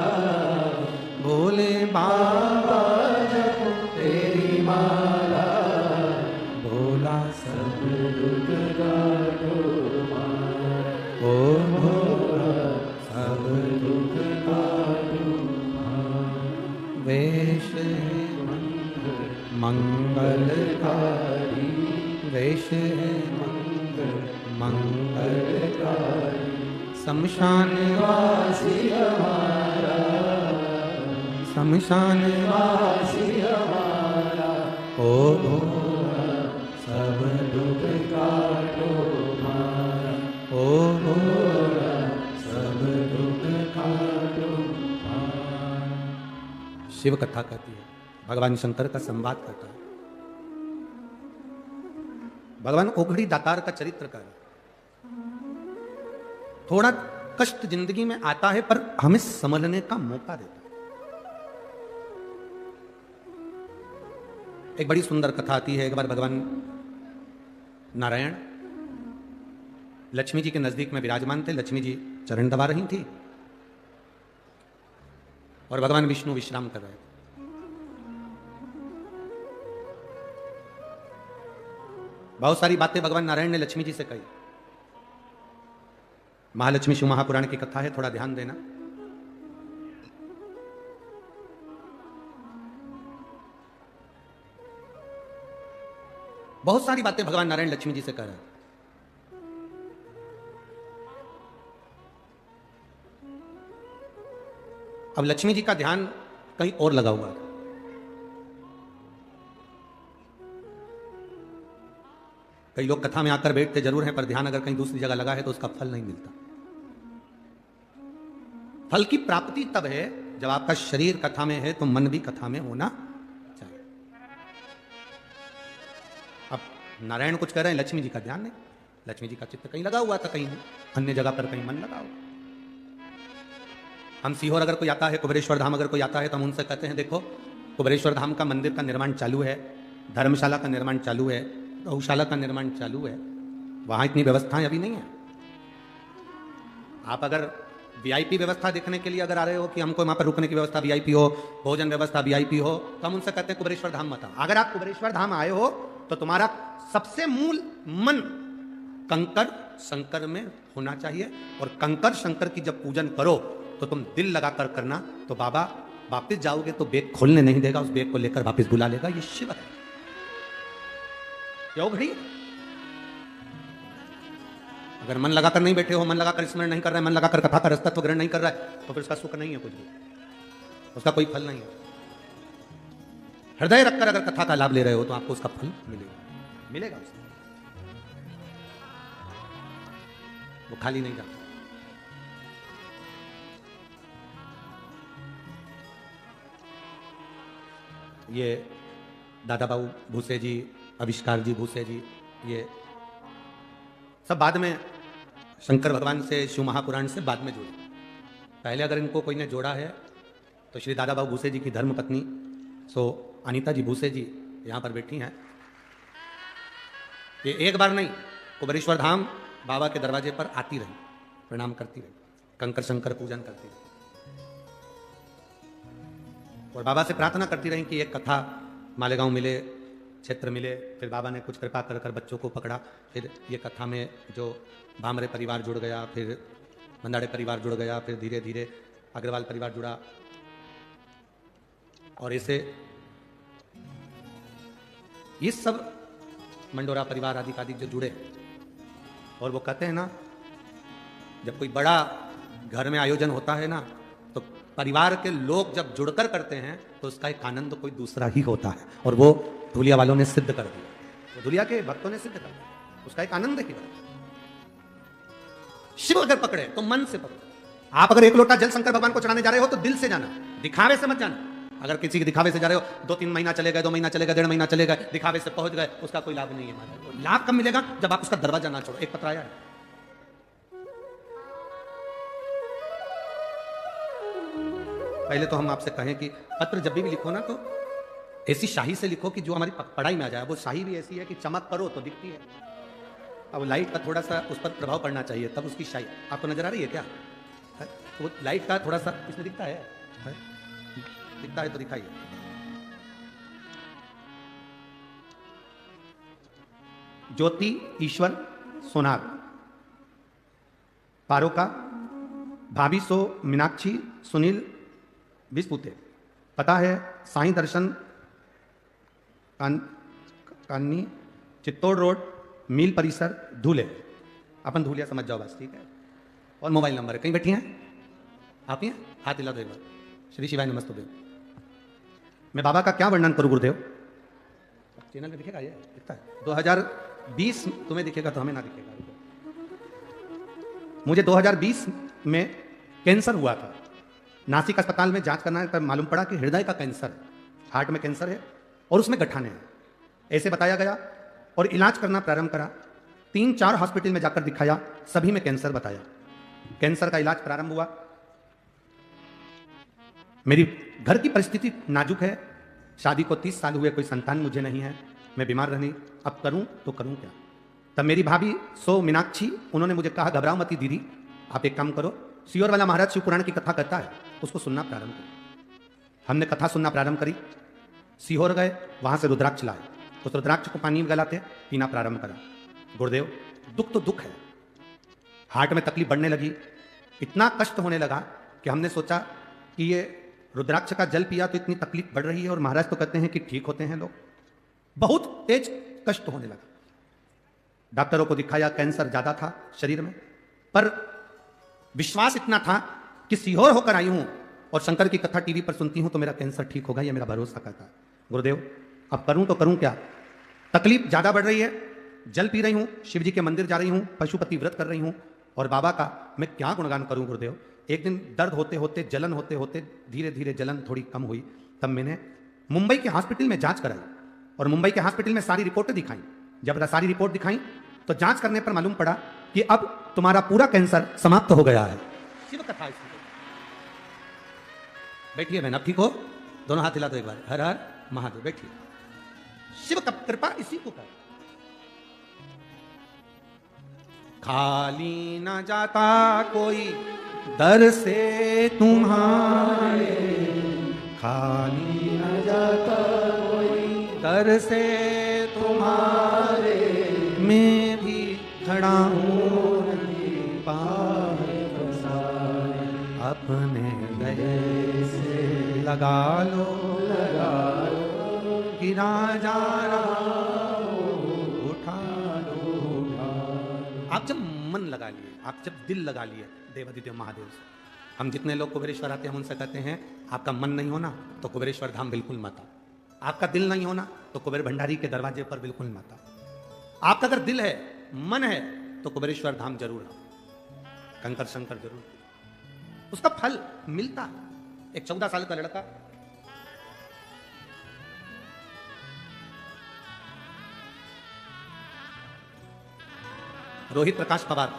भोले बाबा जपो तेरी माला। भोला सब दुख काटो भाला, ओ भोला सब दुख काटो भाला। वेश मंगलकारी, वेश है मंगलकारी। शमशान वासी हमारा, शमशान वासी हमारा। ओ भोला सब दुख काटो हमारा, ओ भोला सब दुख काटो हमारा। शिव कथा कहती है, भगवान शंकर का संवाद करता है। भगवान ओघड़ी दातार का चरित्र कर, थोड़ा कष्ट जिंदगी में आता है पर हमें समझने का मौका देता है। एक बड़ी सुंदर कथा आती है। एक बार भगवान नारायण लक्ष्मी जी के नजदीक में विराजमान थे। लक्ष्मी जी चरण दबा रही थी और भगवान विष्णु विश्राम कर रहे थे। बहुत सारी बातें भगवान नारायण ने लक्ष्मी जी से कही। महालक्ष्मी शिव महापुराण की कथा है, थोड़ा ध्यान देना। बहुत सारी बातें भगवान नारायण लक्ष्मी जी से कह रहे हैं। अब लक्ष्मी जी का ध्यान कहीं और लगा हुआ है। कई लोग कथा में आकर बैठते जरूर हैं पर ध्यान अगर कहीं दूसरी जगह लगा है तो उसका फल नहीं मिलता। फल की प्राप्ति तब है जब आपका शरीर कथा में है तो मन भी कथा में होना चाहिए। अब नारायण कुछ कह रहे हैं, लक्ष्मी जी का ध्यान नहीं। लक्ष्मी जी का चित्त कहीं लगा हुआ था, कहीं अन्य जगह पर कहीं मन लगा हुआ। हम सीहोर अगर कोई आता है, कुबेरेश्वर धाम अगर कोई आता है तो हम उनसे कहते हैं देखो कुबेरेश्वर धाम का मंदिर का निर्माण चालू है, धर्मशाला का निर्माण चालू है, गौशाला का निर्माण चालू है, वहां इतनी व्यवस्थाएं अभी नहीं है। आप अगर वीआईपी व्यवस्था देखने के लिए अगर आ रहे हो कि हमको वहां पर रुकने की व्यवस्था वीआईपी हो, भोजन व्यवस्था वीआईपी हो, तो हम उनसे कहते हैं कुबेरेश्वर धाम मत आओ। अगर आप कुबेरेश्वर धाम आए हो तो तुम्हारा सबसे मूल मन कंकर शंकर में होना चाहिए, और कंकर शंकर की जब पूजन करो तो तुम दिल लगाकर करना, तो बाबा वापिस जाओगे तो बैग खोलने नहीं देगा, उस बैग को लेकर वापिस बुला लेगा। ये शिव है। क्यों घड़ी? अगर मन लगाकर नहीं बैठे हो, मन लगाकर स्मरण नहीं कर रहे, मन लगाकर कथा का रस्तत्व ग्रहण नहीं कर रहा है, तो फिर उसका सुख नहीं है कुछ भी। उसका कोई फल नहीं है। हृदय रखकर अगर कथा का लाभ ले रहे हो तो आपको उसका फल मिलेगा, मिलेगा उसका, वो खाली नहीं जाता। ये दादा बाबू भूसे जी, आविष्कार जी भूसे जी, ये सब बाद में शंकर भगवान से, शिव महापुराण से बाद में जुड़े। पहले अगर इनको कोई ने जोड़ा है तो श्री दादा बाबू भूसे जी की धर्म पत्नी सो अनीता जी भूसे जी यहाँ पर बैठी हैं। ये एक बार नहीं, कुबेरेश्वर धाम बाबा के दरवाजे पर आती रही, प्रणाम करती रही, कंकर शंकर पूजन करती रही और बाबा से प्रार्थना करती रही कि एक कथा मालेगांव मिले, क्षेत्र मिले। फिर बाबा ने कुछ कृपा कर कर बच्चों को पकड़ा, फिर ये कथा में जो भामरे परिवार जुड़ गया, फिर मंदाड़े परिवार जुड़ गया, फिर धीरे धीरे अग्रवाल परिवार जुड़ा और इसे ये सब मंडोरा परिवार आदि आदि जो जुड़े। और वो कहते हैं ना, जब कोई बड़ा घर में आयोजन होता है ना तो परिवार के लोग जब जुड़कर करते हैं तो उसका एक आनंद कोई दूसरा ही होता है। और वो धुलिया वालों ने सिद्ध कर दिया, वो धुलिया के भक्तों ने सिद्ध कर दिया, उसका एक आनंद ही है। शिव अगर पकड़े तो मन से पकड़े। आप अगर एक लोटा जल शंकर भगवान को चढ़ाने जा रहे हो तो दिल से जाना, दिखावे से मत जाना। अगर किसी के दिखावे से जा रहे हो, 2-3 महीना चले गए, 2 महीना चले गए, 1.5 महीना चले गए, दिखावे से पहुंच गए, उसका कोई लाभ नहीं है हमारा। लाभ कब मिलेगा? जब आप उसका दरवाजा ना छोड़ो। एक पत्र आया है, पहले तो हम आपसे कहें कि पत्र जब भी लिखो ना तो ऐसी शाही से लिखो कि जो हमारी पढ़ाई में आ जाए। वो शाही भी ऐसी है कि चमक करो तो दिखती है। अब लाइट का थोड़ा सा उस पर प्रभाव पड़ना चाहिए, तब उसकी शाही आपको नजर आ रही है क्या? है? तो वो लाइट का थोड़ा सा इसमें दिखता है? दिखता है तो दिखाइए। ज्योति ईश्वर सोनार, पारोका भाभी सो मीनाक्षी सुनील बिस्पुते, पता है साईं दर्शन कान्नी चित्तौड़ रोड मील परिसर धूले। अपन धूलिया समझ जाओ बस, ठीक है। और मोबाइल नंबर है, कहीं बैठी हैं आप? ही हाथ हिला दो एक बार। श्री शिवाय नमस्तुभ्यं। मैं बाबा का क्या वर्णन करूं गुरुदेव? चैनल में दिखेगा, ये दिखता है। 2020 तुम्हें दिखेगा तो हमें ना दिखेगा। मुझे 2020 में कैंसर हुआ था। नासिक अस्पताल में जांच करना है, मालूम पड़ा कि हृदय का कैंसर है, हार्ट में कैंसर है और उसमें गठाने हैं, ऐसे बताया गया। और इलाज करना प्रारंभ करा। 3-4 हॉस्पिटल में जाकर दिखाया, सभी में कैंसर बताया। कैंसर का इलाज प्रारंभ हुआ। मेरी घर की परिस्थिति नाजुक है, शादी को 30 साल हुए, कोई संतान मुझे नहीं है, मैं बीमार रहनी, अब करूं तो करूं क्या? तब मेरी भाभी सो मीनाक्षी, उन्होंने मुझे कहा घबराओ मती दीदी, आप एक काम करो, सीहोर वाला महाराज शिव पुराण की कथा कहता है, उसको सुनना प्रारंभ करो। हमने कथा सुनना प्रारंभ करी। सीहोर गए, वहां से रुद्राक्ष लाए, उस रुद्राक्ष को पानी में गलाते पीना प्रारंभ करा। गुरुदेव दुख तो दुख है, हार्ट में तकलीफ बढ़ने लगी, इतना कष्ट होने लगा कि हमने सोचा कि ये रुद्राक्ष का जल पिया तो इतनी तकलीफ बढ़ रही है और महाराज तो कहते हैं कि ठीक होते हैं लोग। बहुत तेज कष्ट होने लगा। डॉक्टरों को दिखाया, कैंसर ज्यादा था शरीर में, पर विश्वास इतना था कि सीहोर होकर आई हूं और शंकर की कथा टीवी पर सुनती हूं तो मेरा कैंसर ठीक होगा, ये मेरा भरोसा कहता है। गुरुदेव अब करूं तो करूं क्या? तकलीफ ज्यादा बढ़ रही है, जल पी रही हूं, शिव जी के मंदिर जा रही हूं, पशुपति व्रत कर रही हूं और बाबा का मैं क्या गुणगान करूं गुरुदेव। एक दिन दर्द होते होते, जलन होते होते धीरे धीरे जलन थोड़ी कम हुई। तब मैंने मुंबई के हॉस्पिटल में जांच कराई और मुंबई के हॉस्पिटल में सारी रिपोर्टें दिखाई। जब सारी रिपोर्ट दिखाई तो जांच करने पर मालूम पड़ा कि अब तुम्हारा पूरा कैंसर समाप्त हो गया है। शिव कथा इसमें। बैठिए बहन, अब ठीक हो? दोनों हाथ हिला दो एक बार। हर हर महादेव। बैठिए। शिव का कृपा इसी को कर। खाली न जाता कोई दर से तुम्हारे, खाली न जाता कोई दर से तुम्हारे, मैं भी खड़ा हूँ अपने गले से लगा लो, गिरा जा रहा उठा लो। आप जब मन लगा लिए, आप जब दिल लगा लिए देवाधिदेव महादेव से, हम जितने लोग कुबेरेश्वर आते हैं हम उनसे कहते हैं आपका मन नहीं होना तो कुबेरेश्वर धाम बिल्कुल मत आओ, आपका दिल नहीं होना तो कुबेर भंडारी के दरवाजे पर बिल्कुल मत आओ। आपका अगर दिल है, मन है तो कुबेरेश्वर धाम जरूर आओ, कंकर शंकर जरूर, उसका फल मिलता है। एक 14 साल का लड़का रोहित प्रकाश पवार,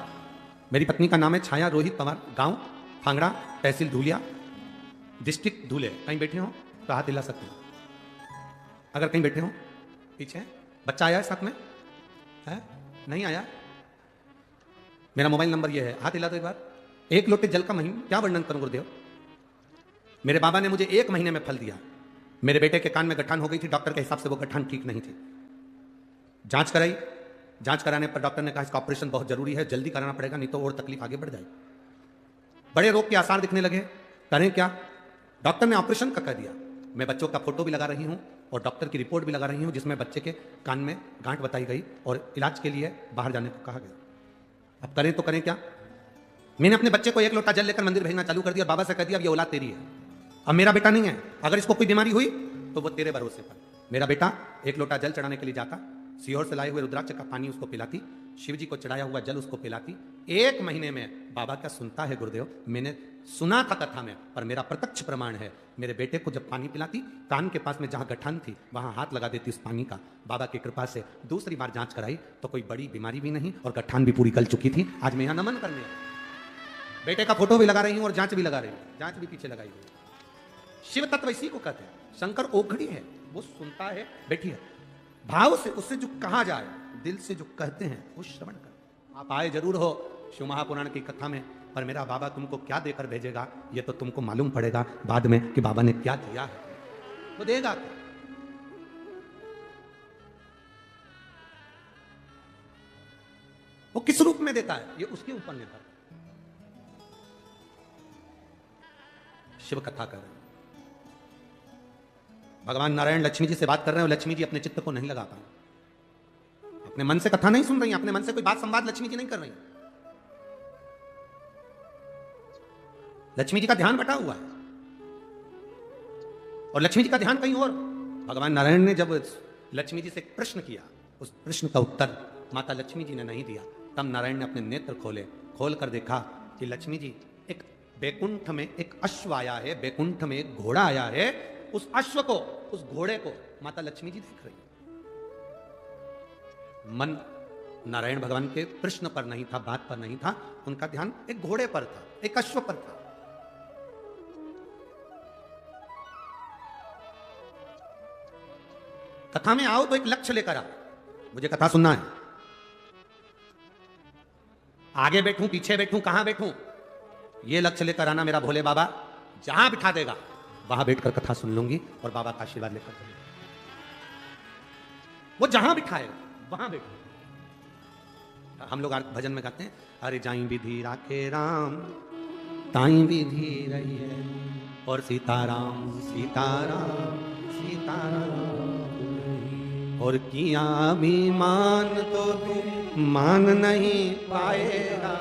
मेरी पत्नी का नाम है छाया रोहित पवार, गांव फांगड़ा, तहसील धूलिया, डिस्ट्रिक्ट धूले। कहीं बैठे हो तो हाथ हिला सकते हो, अगर कहीं बैठे हो पीछे। बच्चा आया है साथ में है? नहीं आया? मेरा मोबाइल नंबर ये है, हाथ हिला दो एक बार। एक लोटे जल का महीना क्या वर्णन करूं गुरुदेव। मेरे बाबा ने मुझे 1 महीने में फल दिया। मेरे बेटे के कान में गठान हो गई थी, डॉक्टर के हिसाब से वो गठान ठीक नहीं थी, जांच कराई, जांच कराने पर डॉक्टर ने कहा इसका ऑपरेशन बहुत जरूरी है, जल्दी कराना पड़ेगा नहीं तो और तकलीफ आगे बढ़ जाएगी। बड़े रोग के आसार दिखने लगे, करें क्या? डॉक्टर ने ऑपरेशन का कह दिया। मैं बच्चों का फोटो भी लगा रही हूं और डॉक्टर की रिपोर्ट भी लगा रही हूं जिसमें बच्चे के कान में गांठ बताई गई और इलाज के लिए बाहर जाने को कहा गया। अब करें तो करें क्या? मैंने अपने बच्चे को 1 लोटा जल लेकर मंदिर भेजना चालू कर दिया और बाबा से कह दिया अब ये औलाद तेरी है, अब मेरा बेटा नहीं है, अगर इसको कोई बीमारी हुई तो वो तेरे भरोसे पर। मेरा बेटा 1 लोटा जल चढ़ाने के लिए जाता, सीहोर से लाए हुए रुद्राक्ष का पानी उसको पिलाती, शिव जी को चढ़ाया हुआ जल उसको पिलाती। 1 महीने में बाबा क्या सुनता है गुरुदेव, मैंने सुना था कथा में पर मेरा प्रत्यक्ष प्रमाण है। मेरे बेटे को जब पानी पिलाती, कान के पास में जहां गठान थी वहां हाथ लगा देती उस पानी का। बाबा की कृपा से दूसरी बार जांच कराई तो कोई बड़ी बीमारी भी नहीं और गठान भी पूरी गल चुकी थी। आज मैं यहां नमन करने आया। बेटे का फोटो भी लगा रही हूं और जांच भी लगा रही हूं, जांच भी पीछे लगाई हुई। शिव तत्व इसी को कहते हैं। शंकर ओखड़ी है, वो सुनता है, बैठिए भाव से, उससे जो कहा जाए, दिल से जो कहते हैं वो श्रवण कर। आप आए जरूर हो शिव महापुराण की कथा में, पर मेरा बाबा तुमको क्या देकर भेजेगा ये तो तुमको मालूम पड़ेगा बाद में कि बाबा ने क्या दिया है, वो देगा। वो किस रूप में देता है ये उसके ऊपर निर्भर। शिव कथा कर रहे हैं, भगवान नारायण लक्ष्मी जी से बात कर रहे हैं और लक्ष्मी जी अपने चित्त को नहीं लगा पाए, अपने मन से कथा नहीं सुन रही, अपने मन से कोई बात संवाद लक्ष्मी जी नहीं कर रही। लक्ष्मी जी का ध्यान बटा हुआ है और लक्ष्मी जी का ध्यान कहीं और। भगवान नारायण ने जब लक्ष्मी जी से एक प्रश्न किया, उस प्रश्न का उत्तर माता लक्ष्मी जी ने नहीं दिया, तब नारायण ने अपने नेत्र खोले, खोल कर देखा कि लक्ष्मी जी एक बैकुंठ में एक अश्व आया है, बैकुंठ में एक घोड़ा आया है, उस अश्व को, उस घोड़े को माता लक्ष्मी जी देख रही है। मन नारायण भगवान के प्रश्न पर नहीं था, बात पर नहीं था, उनका ध्यान एक घोड़े पर था, एक अश्व पर था। कथा में आओ तो एक लक्ष्य लेकर आओ, मुझे कथा सुनना है। आगे बैठूं, पीछे बैठूं, कहां बैठूं, ये लक्ष्य लेकर आना मेरा भोले बाबा। जहां बिठा देगा वहां बैठकर कथा सुन लूंगी और बाबा का आशीर्वाद लेकर चलूंगी। वो जहां बिठाएगा वहां बैठो। हम लोग भजन में गाते हैं, अरे जाई विधि राखे राम, ताई विधि रही है, और सीताराम सीताराम सीताराम, और किया अभिमान तो तू मान नहीं पाएगा,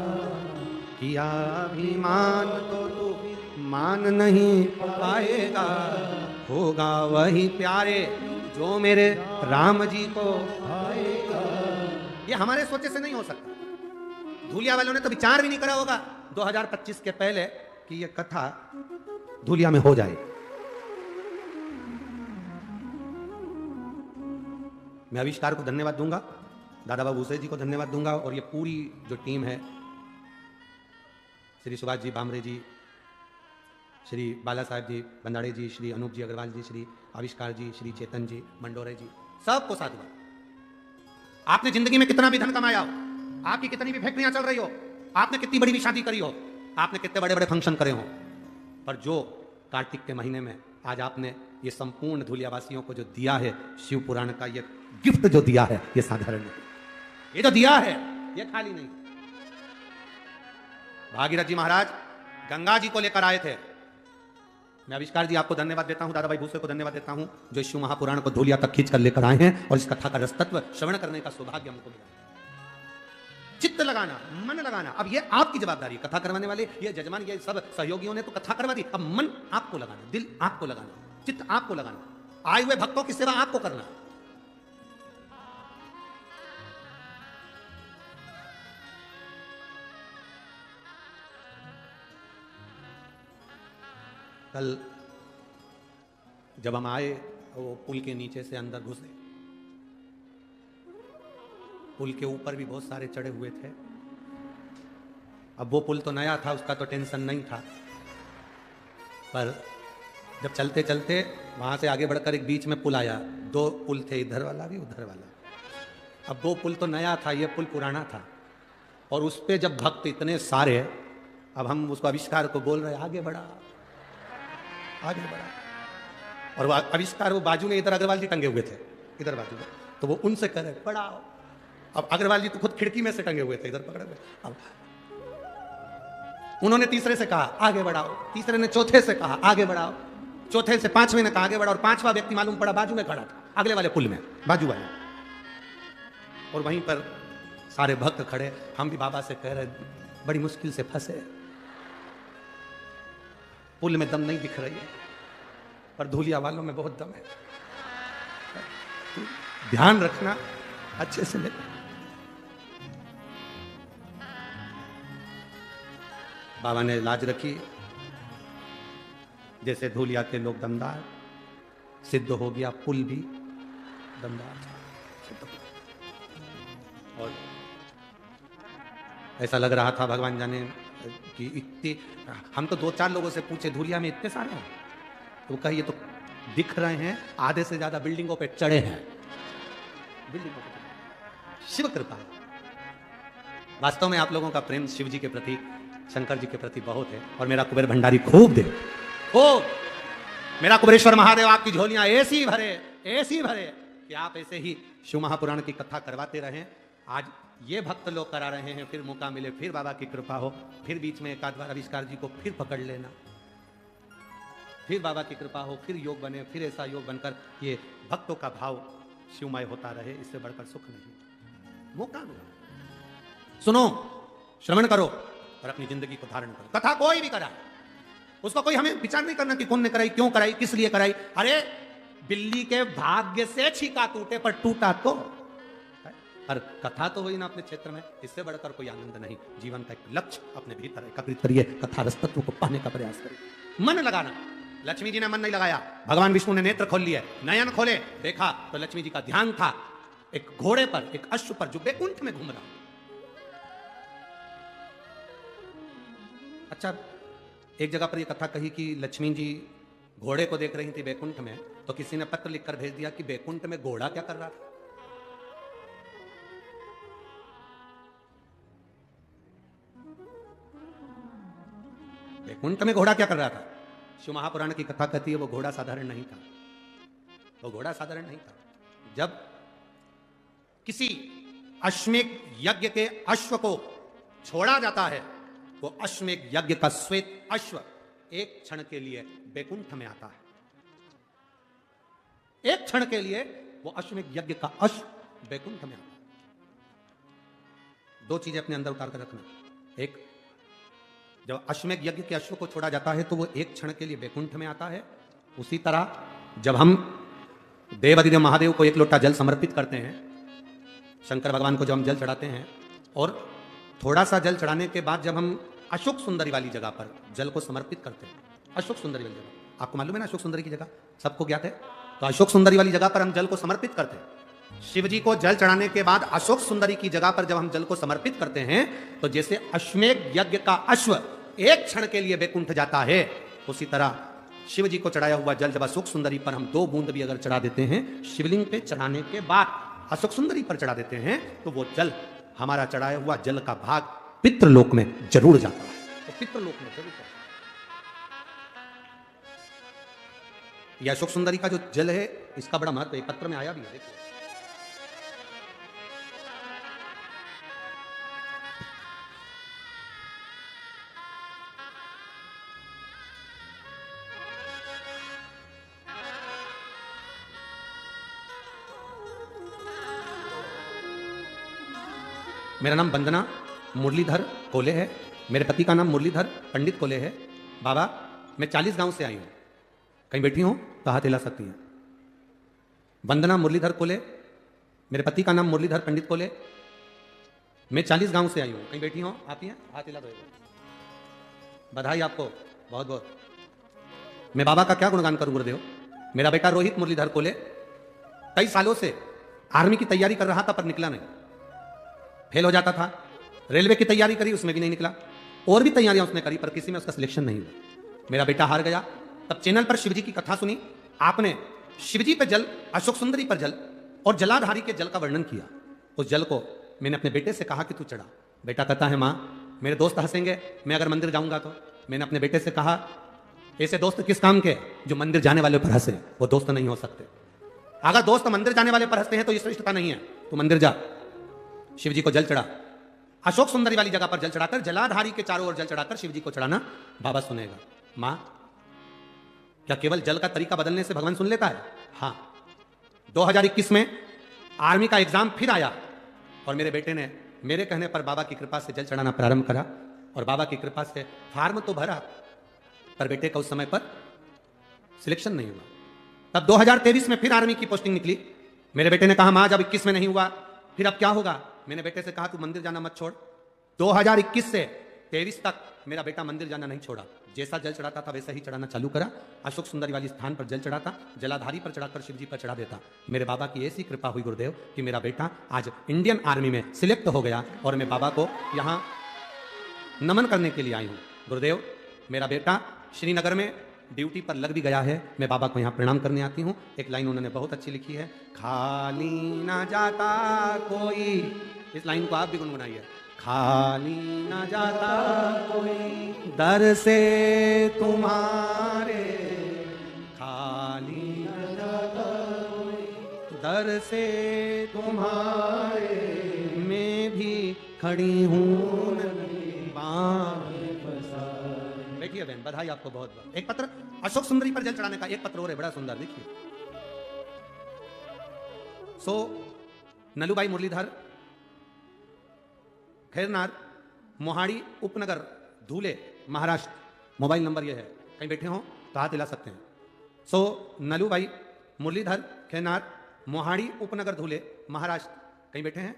किया अभिमान तो तू मान नहीं पाएगा, होगा वही प्यारे जो मेरे राम जी को आएगा। ये हमारे सोचे से नहीं हो सकता। धूलिया वालों ने तो विचार भी नहीं करा होगा 2025 के पहले कि ये कथा धूलिया में हो जाए। मैं आविष्कार को धन्यवाद दूंगा, दादा बाबू भूसे जी को धन्यवाद दूंगा, और ये पूरी जो टीम है, श्री सुभाष जी बामरे जी, श्री बाला साहब जी बंदाड़े जी, श्री अनूप जी अग्रवाल जी, श्री आविष्कार जी, श्री चेतन जी मंडोरे जी, सबको साधुवाद। आपने जिंदगी में कितना भी धन कमाया हो, आपकी कितनी भी फैक्ट्रियां चल रही हो, आपने कितनी बड़ी भी शादी करी हो, आपने कितने बड़े बड़े फंक्शन करे हो, पर जो कार्तिक के महीने में आज आपने ये संपूर्ण धूलियावासियों को जो दिया है, शिव पुराण का ये गिफ्ट जो दिया है, ये साधारण नहीं। ये जो दिया है ये खाली नहीं। भागीरथ जी महाराज गंगा जी को लेकर आए थे। मैं आविष्कार जी आपको धन्यवाद देता हूं, दादा भाई भूसे को धन्यवाद देता हूं, जो शिव महापुराण को धूलिया तक खींच कर लेकर आए हैं और इस कथा का रसतत्व श्रवण करने का सौभाग्य हमको मिला। चित्त लगाना, मन लगाना। अब ये आपकी जवाबदारी है, कथा करवाने वाले, ये जजमान, ये सब सहयोगियों ने तो कथा करवा दी। अब मन आपको लगाना, दिल आपको लगाना, चित्त आपको लगाना, आए हुए भक्तों की सेवा आपको करना। कल जब हम आए, वो पुल के नीचे से अंदर घुसे, पुल के ऊपर भी बहुत सारे चढ़े हुए थे। अब वो पुल तो नया था, उसका तो टेंशन नहीं था, पर जब चलते चलते वहां से आगे बढ़कर एक बीच में पुल आया, दो पुल थे, इधर वाला भी उधर वाला। अब वो पुल तो नया था, ये पुल पुराना था, और उस पे जब भक्त इतने सारे, अब हम उसको आविष्कार को बोल रहे आगे बढ़ा, आगे बढ़ा, और वो आविष्कार वो बाजू में इधर अग्रवाल जी टंगे हुए थे, इधर बाजू में, तो वो उनसे कह रहे बढ़ाओ। अब अग्रवाल जी तो खुद खिड़की में से टंगे हुए थे, इधर पकड़े हुए। अब उन्होंने तीसरे से कहा आगे बढ़ाओ, तीसरे ने चौथे से कहा आगे बढ़ाओ, चौथे से पांचवें ने कहा आगे बढ़ाओ, और पांचवा व्यक्ति मालूम पड़ा बाजू में खड़ा था, अगले वाले पुल में, बाजू वाले। और वहीं पर सारे भक्त खड़े, हम भी बाबा से कह रहे बड़ी मुश्किल से फंसे, पुल में दम नहीं दिख रही है, पर धूलिया वालों में बहुत दम है, ध्यान रखना अच्छे से ले। बाबा ने लाज रखी, जैसे धूलिया के लोग दमदार, सिद्ध हो गया पुल भी दमदार सिद्ध हो गया। और ऐसा लग रहा था भगवान जाने कि इतने, हम तो दो चार लोगों से पूछे धूलिया में इतने सारे हैं, तो कहिए तो दिख रहे हैं, आधे से ज्यादा बिल्डिंगों पे चढ़े हैं, बिल्डिंगों पे। शिव कृपा, वास्तव में आप लोगों का प्रेम शिव जी के प्रति, शंकर जी के प्रति बहुत है, और मेरा कुबेर भंडारी खूब दे, खूब, मेरा कुबेरेश्वर महादेव आपकी झोलियां ऐसी भरे, ऐसी भरे कि आप ऐसे ही शिव महापुराण की कथा करवाते रहें। आज ये भक्त लोग करा रहे हैं, फिर मौका मिले, फिर बाबा की कृपा हो, फिर बीच में एक आध बार आविष्कार जी को फिर पकड़ लेना, फिर बाबा की कृपा हो, फिर योग बने, फिर ऐसा योग बनकर ये भक्तों का भाव शिवमय होता रहे, इससे बढ़कर सुख नहीं। मौका मिला, सुनो, श्रवण करो, और अपनी जिंदगी को धारण करो। कथा कोई भी करा, उसको कोई हमें विचार नहीं करना कि कौन ने कराई, क्यों कराई, किस लिए कराई। अरे बिल्ली के भाग्य से छीका टूटे, पर टूटा तो, पर कथा तो हुई ना अपने क्षेत्र में, इससे बढ़कर कोई आनंद नहीं। जीवन का एक लक्ष्य अपने भीतर एकत्रित करिए, कथा रस तत्व को पाने का प्रयास करिए। मन लगाना, लक्ष्मी जी ने मन नहीं लगाया, भगवान विष्णु ने नेत्र खोल लिए, नयन खोले, देखा तो लक्ष्मी जी का ध्यान था एक घोड़े पर, एक अश्व पर, जो बैकुंठ में घूम रहा। अच्छा, एक जगह पर यह कथा कही कि लक्ष्मी जी घोड़े को देख रही थी बैकुंठ में, तो किसी ने पत्र लिखकर भेज दिया कि बैकुंठ में घोड़ा क्या कर रहा था। बैकुंठ में घोड़ा क्या कर रहा था। शिव महापुराण की कथा कहती है वो घोड़ा साधारण नहीं था, वो घोड़ा साधारण नहीं था। जब किसी अश्वमेध यज्ञ के अश्व को छोड़ा जाता है, वो अश्वमेध यज्ञ का श्वेत अश्व एक क्षण के लिए बैकुंठ में आता है, एक क्षण के लिए वो अश्वमेध यज्ञ का अश्व बैकुंठ में आता है। दो चीजें अपने अंदर उतार कर रखना, एक, जब अश्वमेध यज्ञ के अश्व को छोड़ा जाता है तो वो एक क्षण के लिए बैकुंठ में आता है। उसी तरह जब हम देवाधिदेव महादेव को एक लोटा जल समर्पित करते हैं, शंकर भगवान को जब हम जल चढ़ाते हैं, और थोड़ा सा जल चढ़ाने के बाद जब हम अशोक सुंदरी वाली जगह पर जल को समर्पित करते हैं, अशोक सुंदरी वाली जगह, आपको मालूम है ना अशोक सुंदरी की जगह, सबको ज्ञात है, तो अशोक सुंदरी वाली जगह पर हम जल को समर्पित करते हैं। शिव जी को जल चढ़ाने के बाद अशोक सुंदरी की जगह पर जब हम जल को समर्पित करते हैं, तो जैसे अश्वमेध यज्ञ का अश्व एक क्षण के लिए बैकुंठ जाता है, उसी तरह शिव जी को चढ़ाया हुआ जल जब अशोक सुंदरी पर हम 2 बूंद भी अगर चढ़ा देते हैं, शिवलिंग पे चढ़ाने के बाद अशोक सुंदरी पर चढ़ा देते हैं, तो वो जल, हमारा चढ़ाया हुआ जल का भाग पितृलोक में जरूर जाता है, तो पितृलोक में जरूर जाता है। यह अशोक सुंदरी का जो जल है, इसका बड़ा महत्व है, पत्र में आया भी है, देखिए। मेरा नाम वंदना मुरलीधर कोले है, मेरे पति का नाम मुरलीधर पंडित कोले है। बाबा, मैं 40 गांव से आई हूं, कहीं बैठी हूं तो हाथ हिला सकती हैं। वंदना मुरलीधर कोले, मेरे पति का नाम मुरलीधर पंडित कोले, मैं 40 गांव से आई हूं, कहीं बैठी हूं, आती हैं, हाथ हिला दो। बधाई आपको बहुत बहुत। मैं बाबा का क्या गुणगान करूं गुरुदेव। मेरा बेटा रोहित मुरलीधर कोले कई सालों से आर्मी की तैयारी कर रहा था पर निकला नहीं, फेल हो जाता था। रेलवे की तैयारी करी, उसमें भी नहीं निकला। और भी तैयारियां उसने करी पर किसी में उसका सिलेक्शन नहीं हुआ। मेरा बेटा हार गया। तब चैनल पर शिवजी की कथा सुनी, आपने शिवजी पे जल, अशोक सुंदरी पर जल और जलाधारी के जल का वर्णन किया। उस जल को मैंने अपने बेटे से कहा कि तू चढ़ा। बेटा कहता है मां, मेरे दोस्त हंसेंगे मैं अगर मंदिर जाऊंगा तो। मैंने अपने बेटे से कहा, ऐसे दोस्त किस काम के जो मंदिर जाने वाले पर हंसे, वो दोस्त नहीं हो सकते। अगर दोस्त मंदिर जाने वाले पर हंसते हैं तो ये श्रेष्ठता नहीं है, तू मंदिर जा। शिवजी को जल चढ़ा, अशोक सुंदरी वाली जगह पर जल चढ़ाकर, जलाधारी के चारों ओर जल चढ़ाकर शिवजी को चढ़ाना, बाबा सुनेगा। मां, क्या केवल जल का तरीका बदलने से भगवान सुन लेता है? हां। 2021 में आर्मी का एग्जाम फिर आया और मेरे बेटे ने मेरे कहने पर बाबा की कृपा से जल चढ़ाना प्रारंभ करा और बाबा की कृपा से फार्म तो भरा पर बेटे का उस समय पर सिलेक्शन नहीं हुआ। तब 2023 में फिर आर्मी की पोस्टिंग निकली। मेरे बेटे ने कहा मां, जब 21 में नहीं हुआ फिर अब क्या होगा? मैंने बेटे से कहा तू मंदिर जाना मत छोड़। 2021 से 23 तक मेरा बेटा मंदिर जाना नहीं छोड़ा। जैसा जल चढ़ाता था वैसा ही चढ़ाना चालू करा। अशोक सुंदरी वाली स्थान पर जल चढ़ाता, जलाधारी पर चढ़ाकर शिवजी पर चढ़ा देता। मेरे बाबा की ऐसी कृपा हुई गुरुदेव कि मेरा बेटा आज इंडियन आर्मी में सिलेक्ट हो गया और मैं बाबा को यहां नमन करने के लिए आई हूं। गुरुदेव, मेरा बेटा श्रीनगर में ड्यूटी पर लग भी गया है, मैं बाबा को यहाँ प्रणाम करने आती हूँ। एक लाइन उन्होंने बहुत अच्छी लिखी है, खाली ना जाता कोई। इस लाइन को आप भी गुनगुनाइए। खाली ना जाता कोई दर से तुम्हारे, खाली ना जाता कोई दर से तुम्हारे, मैं भी खड़ी हूँ बैठिए बहन, बधाई आपको बहुत बहुत। एक पत्र अशोक सुंदरी पर जल चढ़ाने का, एक पत्र और है बड़ा सुंदर, देखिए। सो नलूबाई मुरलीधर, खैरनार, मोहाड़ी उपनगर, धूले, महाराष्ट्र। मोबाइल नंबर यह है, कहीं बैठे हो तो हाथ हिला सकते हैं। सो नलूबाई मुरलीधर, खैरनार, मोहाड़ी उपनगर, धूले, महाराष्ट्र। कहीं बैठे हैं?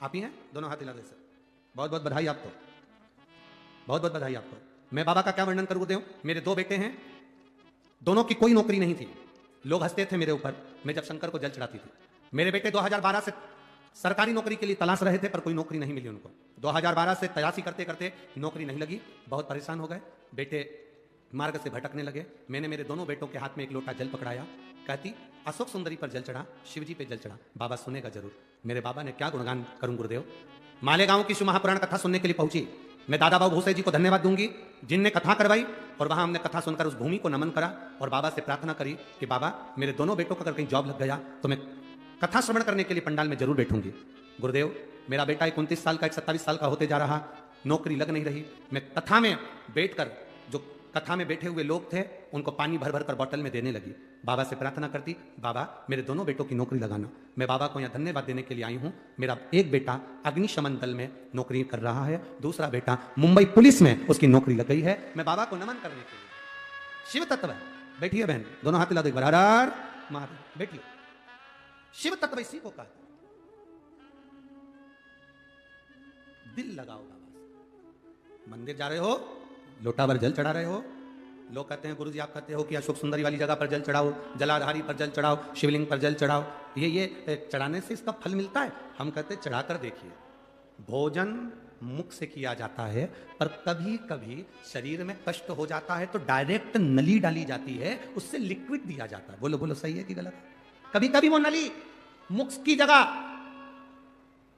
आप ही हैं? दोनों हाथ हिला दे सर। बहुत बहुत बधाई आपको, बहुत बहुत बधाई आपको। मैं बाबा का क्या वर्णन करूं देव। मेरे 2 बेटे हैं, दोनों की कोई नौकरी नहीं थी। लोग हंसते थे मेरे ऊपर मैं जब शंकर को जल चढ़ाती थी। मेरे बेटे 2012 से सरकारी नौकरी के लिए तलाश रहे थे पर कोई नौकरी नहीं मिली उनको। 2012 से तलाशी करते करते नौकरी नहीं लगी, बहुत परेशान हो गए। बेटे मार्ग से भटकने लगे। मैंने मेरे दोनों बेटों के हाथ में एक लोटा जल पकड़ाया, कहती अशोक सुंदरी पर जल चढ़ा, शिवजी पे जल चढ़ा। बाबा सुनेगा जरूर। मेरे बाबा ने क्या गुणगान करूं गुरुदेव। मालेगांव की शिव महापुराण कथा सुनने के लिए पहुंची। मैं दादा बाबू भूसे जी को धन्यवाद दूंगी जिनने कथा करवाई और वहां हमने कथा सुनकर उस भूमि को नमन करा और बाबा से प्रार्थना करी कि बाबा मेरे दोनों बेटों का अगर कहीं जॉब लग गया तो मैं कथा श्रवण करने के लिए पंडाल में जरूर बैठूंगी। गुरुदेव, मेरा बेटा एक 29 साल का, एक 27 साल का होते जा रहा, नौकरी लग नहीं रही। मैं कथा में बैठकर जो कथा में बैठे हुए लोग थे उनको पानी भर भर कर बोतल में देने लगी। बाबा से प्रार्थना करती, बाबा मेरे दोनों बेटों की नौकरी लगाना। मैं बाबा को यहाँ धन्यवाद देने के लिए आई हूँ। मेरा एक बेटा अग्निशमन दल में नौकरी कर रहा है, दूसरा बेटा मुंबई पुलिस में उसकी नौकरी लग गई है। मैं बाबा को नमन करने के लिए। शिव तत्व है, बैठिए बहन, दोनों हाथ हिला दो एक बार। हर हर महादेव, बैठिए। शिव तत्व इसी को कहते हैं, दिल लगाओ बाबा। मंदिर जा रहे हो, लोटा भर जल चढ़ा रहे हो। लोग कहते हैं गुरुजी आप कहते हो कि अशोक सुंदरी वाली जगह पर जल चढ़ाओ, जलाधारी पर जल चढ़ाओ, शिवलिंग पर जल चढ़ाओ, ये चढ़ाने से इसका फल मिलता है। हम कहते हैं चढ़ाकर देखिए। भोजन मुख से किया जाता है पर कभी कभी शरीर में कष्ट हो जाता है तो डायरेक्ट नली डाली जाती है, उससे लिक्विड दिया जाता है। बोलो बोलो, सही है कि गलत? कभी कभी वो नली मुख की जगह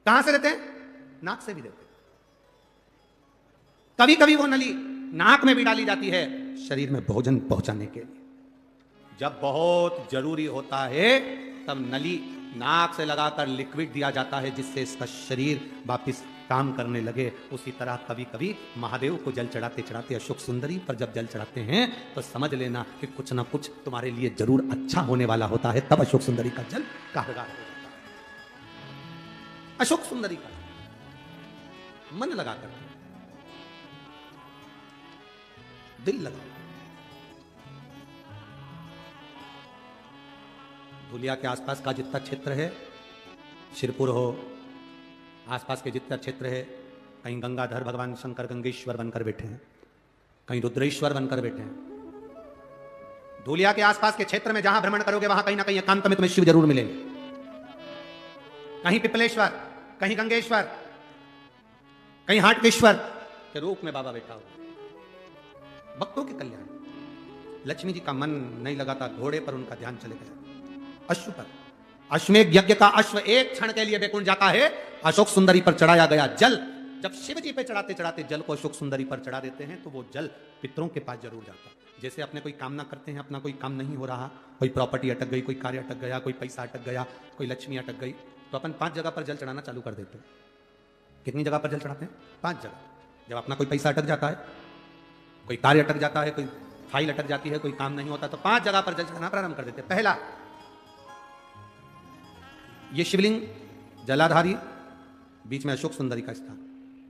कहां से देते हैं? नाक से भी देते हैं। कभी कभी वो नली नाक में भी डाली जाती है शरीर में भोजन पहुंचाने के लिए। जब बहुत जरूरी होता है तब नली नाक से लगाकर लिक्विड दिया जाता है जिससे इसका शरीर वापिस काम करने लगे। उसी तरह कभी कभी महादेव को जल चढ़ाते चढ़ाते अशोक सुंदरी पर जब जल चढ़ाते हैं तो समझ लेना कि कुछ ना कुछ तुम्हारे लिए जरूर अच्छा होने वाला होता है, तब अशोक सुंदरी का जल कारगर हो जाता है। अशोक सुंदरी का मन लगा कर, दिल लगाओ। धुलिया के आसपास का जितना क्षेत्र है, शिरपुर हो, आसपास के जितना क्षेत्र है, कहीं गंगाधर भगवान शंकर गंगेश्वर बनकर बैठे हैं, कहीं रुद्रेश्वर बनकर बैठे हैं। धुलिया के आसपास के क्षेत्र में जहां भ्रमण करोगे वहां कहीं ना कहीं एकांत में तुम्हें शिव जरूर मिलेंगे। कहीं पिपलेश्वर, कहीं गंगेश्वर, कहीं हाटकेश्वर के रूप में बाबा बैठा हो। भक्तों के कल्याण। लक्ष्मी जी का मन नहीं लगाता, घोड़े पर उनका ध्यान चले गया, अश्व पर। अश्वमेध यज्ञ का अश्व एक क्षण के लिए बैकुंठ जाता है। अशोक सुंदरी पर चढ़ाया गया जल, जब शिव जी पे चढ़ाते चढ़ाते जल को अशोक सुंदरी पर चढ़ा देते हैं तो वो जल पितरों के पास जरूर जाता है। जैसे अपने कोई कामना करते हैं, अपना कोई काम नहीं हो रहा, कोई प्रॉपर्टी अटक गई, कोई कार्य अटक गया, कोई पैसा अटक गया, कोई लक्ष्मी अटक गई, तो अपन 5 जगह पर जल चढ़ाना चालू कर देते हैं। कितनी जगह पर जल चढ़ाते हैं? 5 जगह। जब अपना कोई पैसा अटक जाता है, कोई कार्य अटक जाता है, कोई फाइल अटक जाती है, कोई काम नहीं होता, तो 5 जगह पर जल चढ़ाना प्रारंभ कर देते हैं। पहला, ये शिवलिंग जलाधारी, बीच में अशोक सुंदरी का स्थान,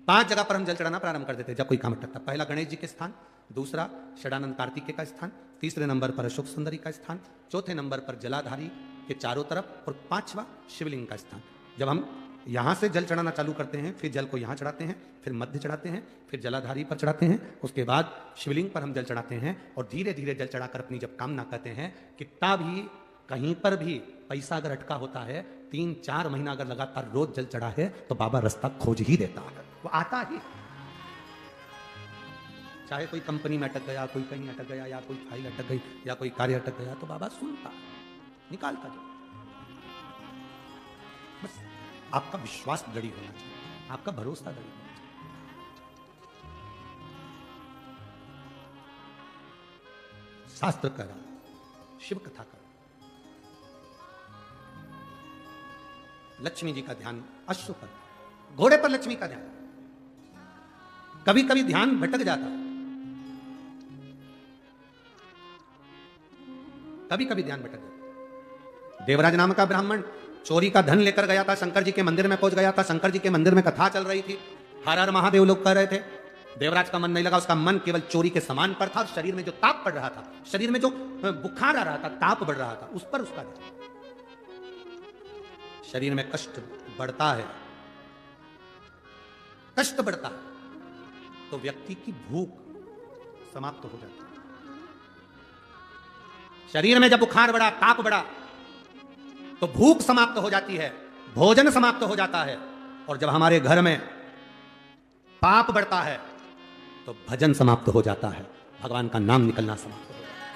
5 जगह पर हम जल चढ़ाना प्रारंभ कर देते हैं जब कोई काम अटकता। पहला गणेश जी के स्थान, दूसरा षडानंद कार्तिकेय का स्थान, तीसरे नंबर पर अशोक सुंदरी का स्थान, चौथे नंबर पर जलाधारी के चारों तरफ, और 5वां शिवलिंग का स्थान। जब हम यहां से जल चढ़ाना चालू करते हैं, फिर जल को यहां चढ़ाते हैं, फिर मध्य चढ़ाते हैं, फिर जलाधारी पर चढ़ाते हैं, उसके बाद शिवलिंग पर हम जल चढ़ाते हैं, और धीरे धीरे जल चढ़ाकर अपनी जब कामना करते हैं, कितना भी कहीं पर भी पैसा अगर अटका होता है, 3-4 महीना अगर लगातार रोज जल चढ़ा है तो बाबा रास्ता खोज ही देता है, वो आता ही। चाहे कोई कंपनी में अटक गया, कोई कहीं अटक गया, या कोई फाइल अटक गई, या कोई कार्य अटक गया, तो बाबा सुनता, निकालता जो। बस आपका विश्वास दृढ़ होना चाहिए, आपका भरोसा दृढ़ होना चाहिए। शास्त्र कह रहा, शिव कथा करो, लक्ष्मी जी का ध्यान अश्व पर, घोड़े पर लक्ष्मी का ध्यान। कभी कभी ध्यान भटक जाता है, कभी कभी ध्यान भटक जाता। देवराज नाम का ब्राह्मण चोरी का धन लेकर गया था, शंकर जी के मंदिर में पहुंच गया था। शंकर जी के मंदिर में कथा चल रही थी, हर हर महादेव लोग कह रहे थे। देवराज का मन नहीं लगा, उसका मन केवल चोरी के सामान पर था। शरीर में जो ताप पड़ रहा था, शरीर में जो बुखार आ रहा था, ताप बढ़ रहा था, उस पर उसका ध्यान। शरीर में कष्ट बढ़ता है, कष्ट बढ़ता है तो व्यक्ति की भूख समाप्त हो जाती है। शरीर में जब बुखार बढ़ा, ताप बढ़ा, तो भूख समाप्त हो जाती है, भोजन समाप्त हो जाता है। और जब हमारे घर में पाप बढ़ता है तो भजन समाप्त हो जाता है, भगवान का नाम निकलना समाप्त हो जाता है।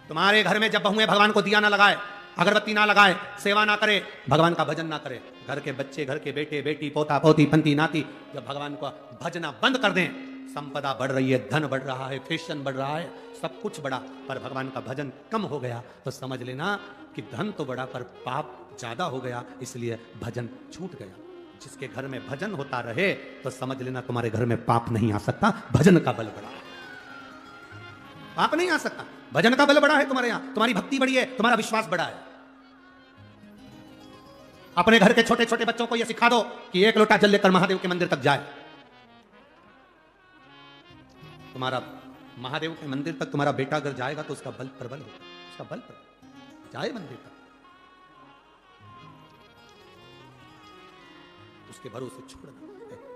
तुम्हारे घर में जब बहुएं भगवान को दिया ना लगाए, अगरबत्ती ना लगाए, सेवा ना करे, भगवान का भजन ना करे, घर के बच्चे, घर के बेटे बेटी, पोता पोती, पंती नाती जब भगवान को भजना बंद कर दें, संपदा बढ़ रही है, धन बढ़ रहा है, फैशन बढ़ रहा है, सब कुछ बढ़ा, पर भगवान का भजन कम हो गया, तो समझ लेना कि धन तो बढ़ा पर पाप ज्यादा हो गया, इसलिए भजन छूट गया। जिसके घर में भजन होता रहे तो समझ लेना तुम्हारे घर में पाप नहीं आ सकता, भजन का बल बढ़ा है। पाप नहीं आ सकता, भजन का बल बढ़ा है तुम्हारे यहां, तुम्हारी भक्ति बढ़ी है, तुम्हारा विश्वास बढ़ा है। अपने घर के छोटे छोटे बच्चों को यह सिखा दो कि 1 लोटा जल लेकर महादेव के मंदिर तक जाए। तुम्हारा महादेव के मंदिर तक तुम्हारा बेटा अगर जाएगा तो उसका बल प्रबल होगा, उसका बल प्रबल जाए मंदिर तक, उसके भरोसे छोड़ना।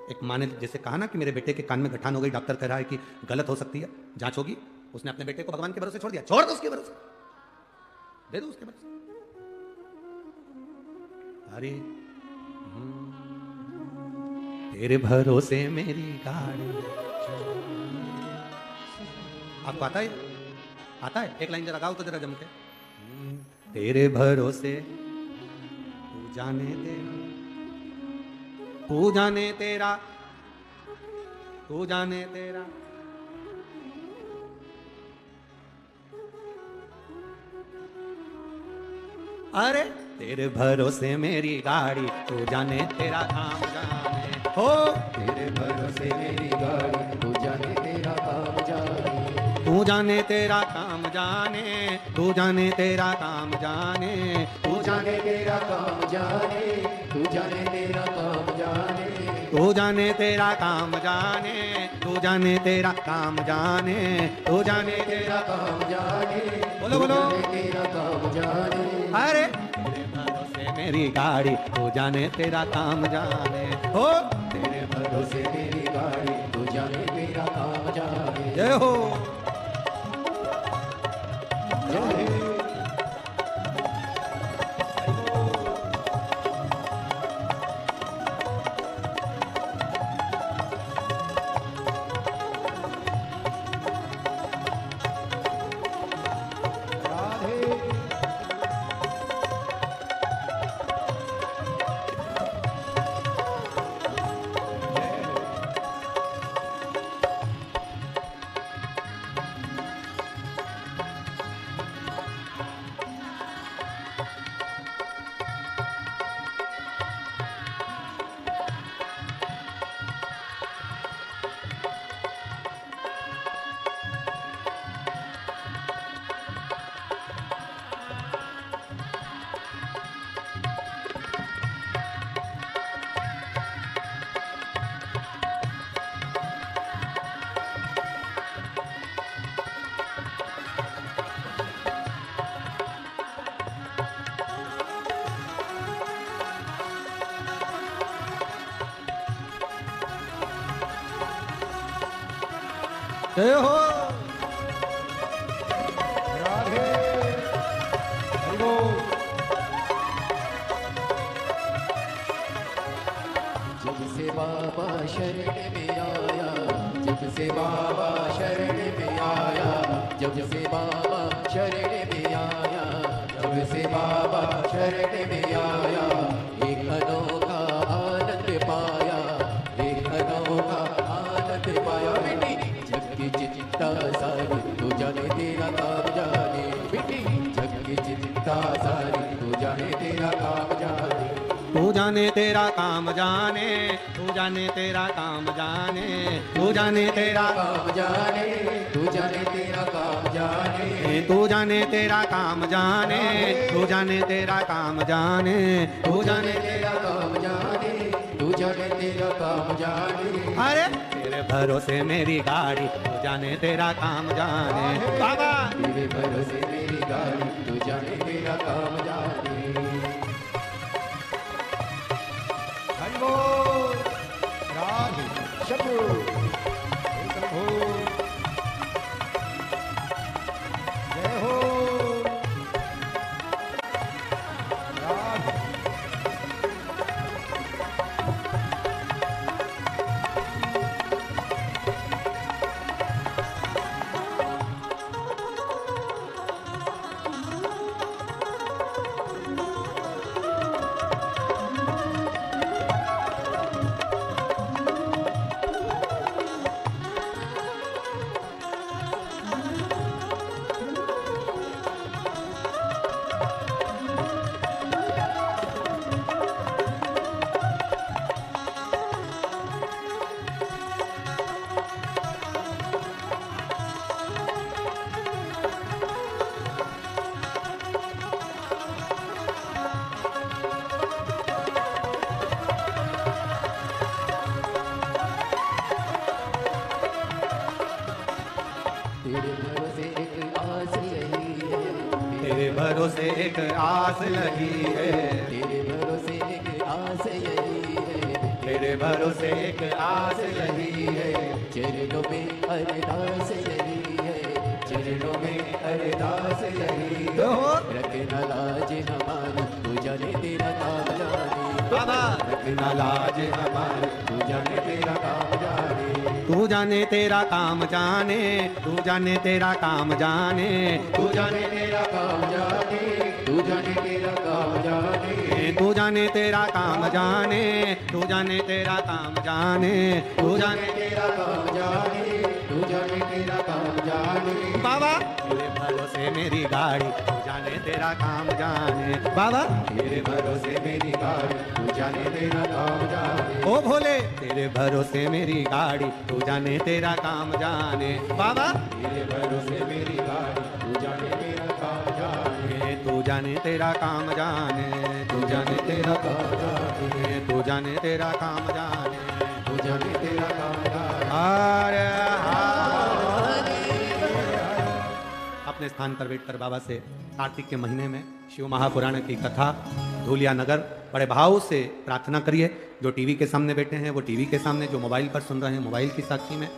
एक माँ ने जैसे कहा ना कि मेरे बेटे के कान में गठान हो गई, डॉक्टर कह रहा है कि गलत हो सकती है, जांच होगी, उसने अपने बेटे को भगवान के भरोसे छोड़ दिया। छोड़ दो उसके भरोसे, दे दो उसके भरोसे। अरे तेरे भरोसे मेरी गाड़ी। आपको आता है? आता है? एक लाइन जरा गाओ तो जरा जम के। तेरे भरोसे तू जाने दे, तू जाने तेरा, तू जाने तेरा। अरे तेरे भरोसे मेरी गाड़ी, तू जाने तेरा काम जाने। हो तेरे भरोसे मेरी गाड़ी, तू जाने तेरा काम जाने। तू जाने तेरा काम जाने, तू जाने तेरा काम जाने, तू जाने तेरा काम जाने, तू जाने तेरा काम जाने। तू जाने तेरा काम जाने, तू जाने तेरा काम जाने, तू जाने तेरा काम जाने, बोलो बोलो तेरा काम जाने। अरे तेरे भरोसे मेरी गाड़ी, तू जाने तेरा काम जाने हो, तेरे भरोसे मेरी गाड़ी, तू जाने तेरा काम जाने। जय हो जय जय हो राधे हरि बोल। जब से बाबा शरण में आया, जब से बाबा शरण में आया, जब से बाबा शरण में आया, जब से बाबा शरण में आया, एक अनोखा आनंद पाया, एक अनोखा आनंद पाया। बेटी जग की चिंता सारी तू जाने तेरा काम जाने, बेटी जग की चिंता सारी तू जाने तेरा काम जाने। तू जाने तेरा काम जाने, तू जाने तेरा काम जाने, तू जाने तेरा काम जाने, तू जाने तेरा काम जाने, तू जाने तेरा काम जाने, तू जाने तेरा काम जाने, तू जाने तेरा काम जाने, तू जाने तेरा काम जाने। अरे तेरे भरोसे मेरी गाड़ी, तू जाने तेरा काम जाने बाबा। तेरे भरोसे मेरी गाड़ी, तू जाने तेरा काम जाने। हरि बोल राधे शत्रु प्रभु जय हो राधे। तेरे भरोसे एक आस यही है, तेरे भरोसे एक आस लगी है, तेरे भरोसे एक आस यही है, तेरे भरोसे एक आस लगी है, चरणों में अरदास यही है, चरणों में अरदास यही है। हो रखना लाज हमारी, तू जाने तेरा काम जाने, बाबा। रखना लाज हमारी, तू जाने तेरा काम जाने। तू जाने तेरा काम जाने, तू जाने तेरा काम जाने, तू जाने तेरा काम जाने, तू जाने तेरा काम जाने, तू जाने तेरा काम जाने, तू जाने तेरा काम जाने, तू जाने तेरा काम जाने, तू जाने तेरा काम जाने। बाबा। तेरे भरोसे मेरी गाड़ी, तू जाने तेरा काम जाने बाबा। तेरे भरोसे मेरी गाड़ी, तू जाने तेरा काम जाने। ओ भोले तेरे भरोसे मेरी गाड़ी, तू जाने तेरा काम जाने बाबा। तेरे भरोसे मेरी गाड़ी, तू जाने तेरा काम जाने, तू जाने तेरा काम जाने, तू जाने तेरा काम जाने, तू जाने तेरा काम जाने। जब तेरा गाऊंगा हर हर। अपने स्थान पर बैठकर बाबा से कार्तिक के महीने में शिव महापुराण की कथा धूलिया नगर बड़े भाव से प्रार्थना करिए। जो टीवी के सामने बैठे हैं वो टीवी के सामने, जो मोबाइल पर सुन रहे हैं मोबाइल की साक्षी में,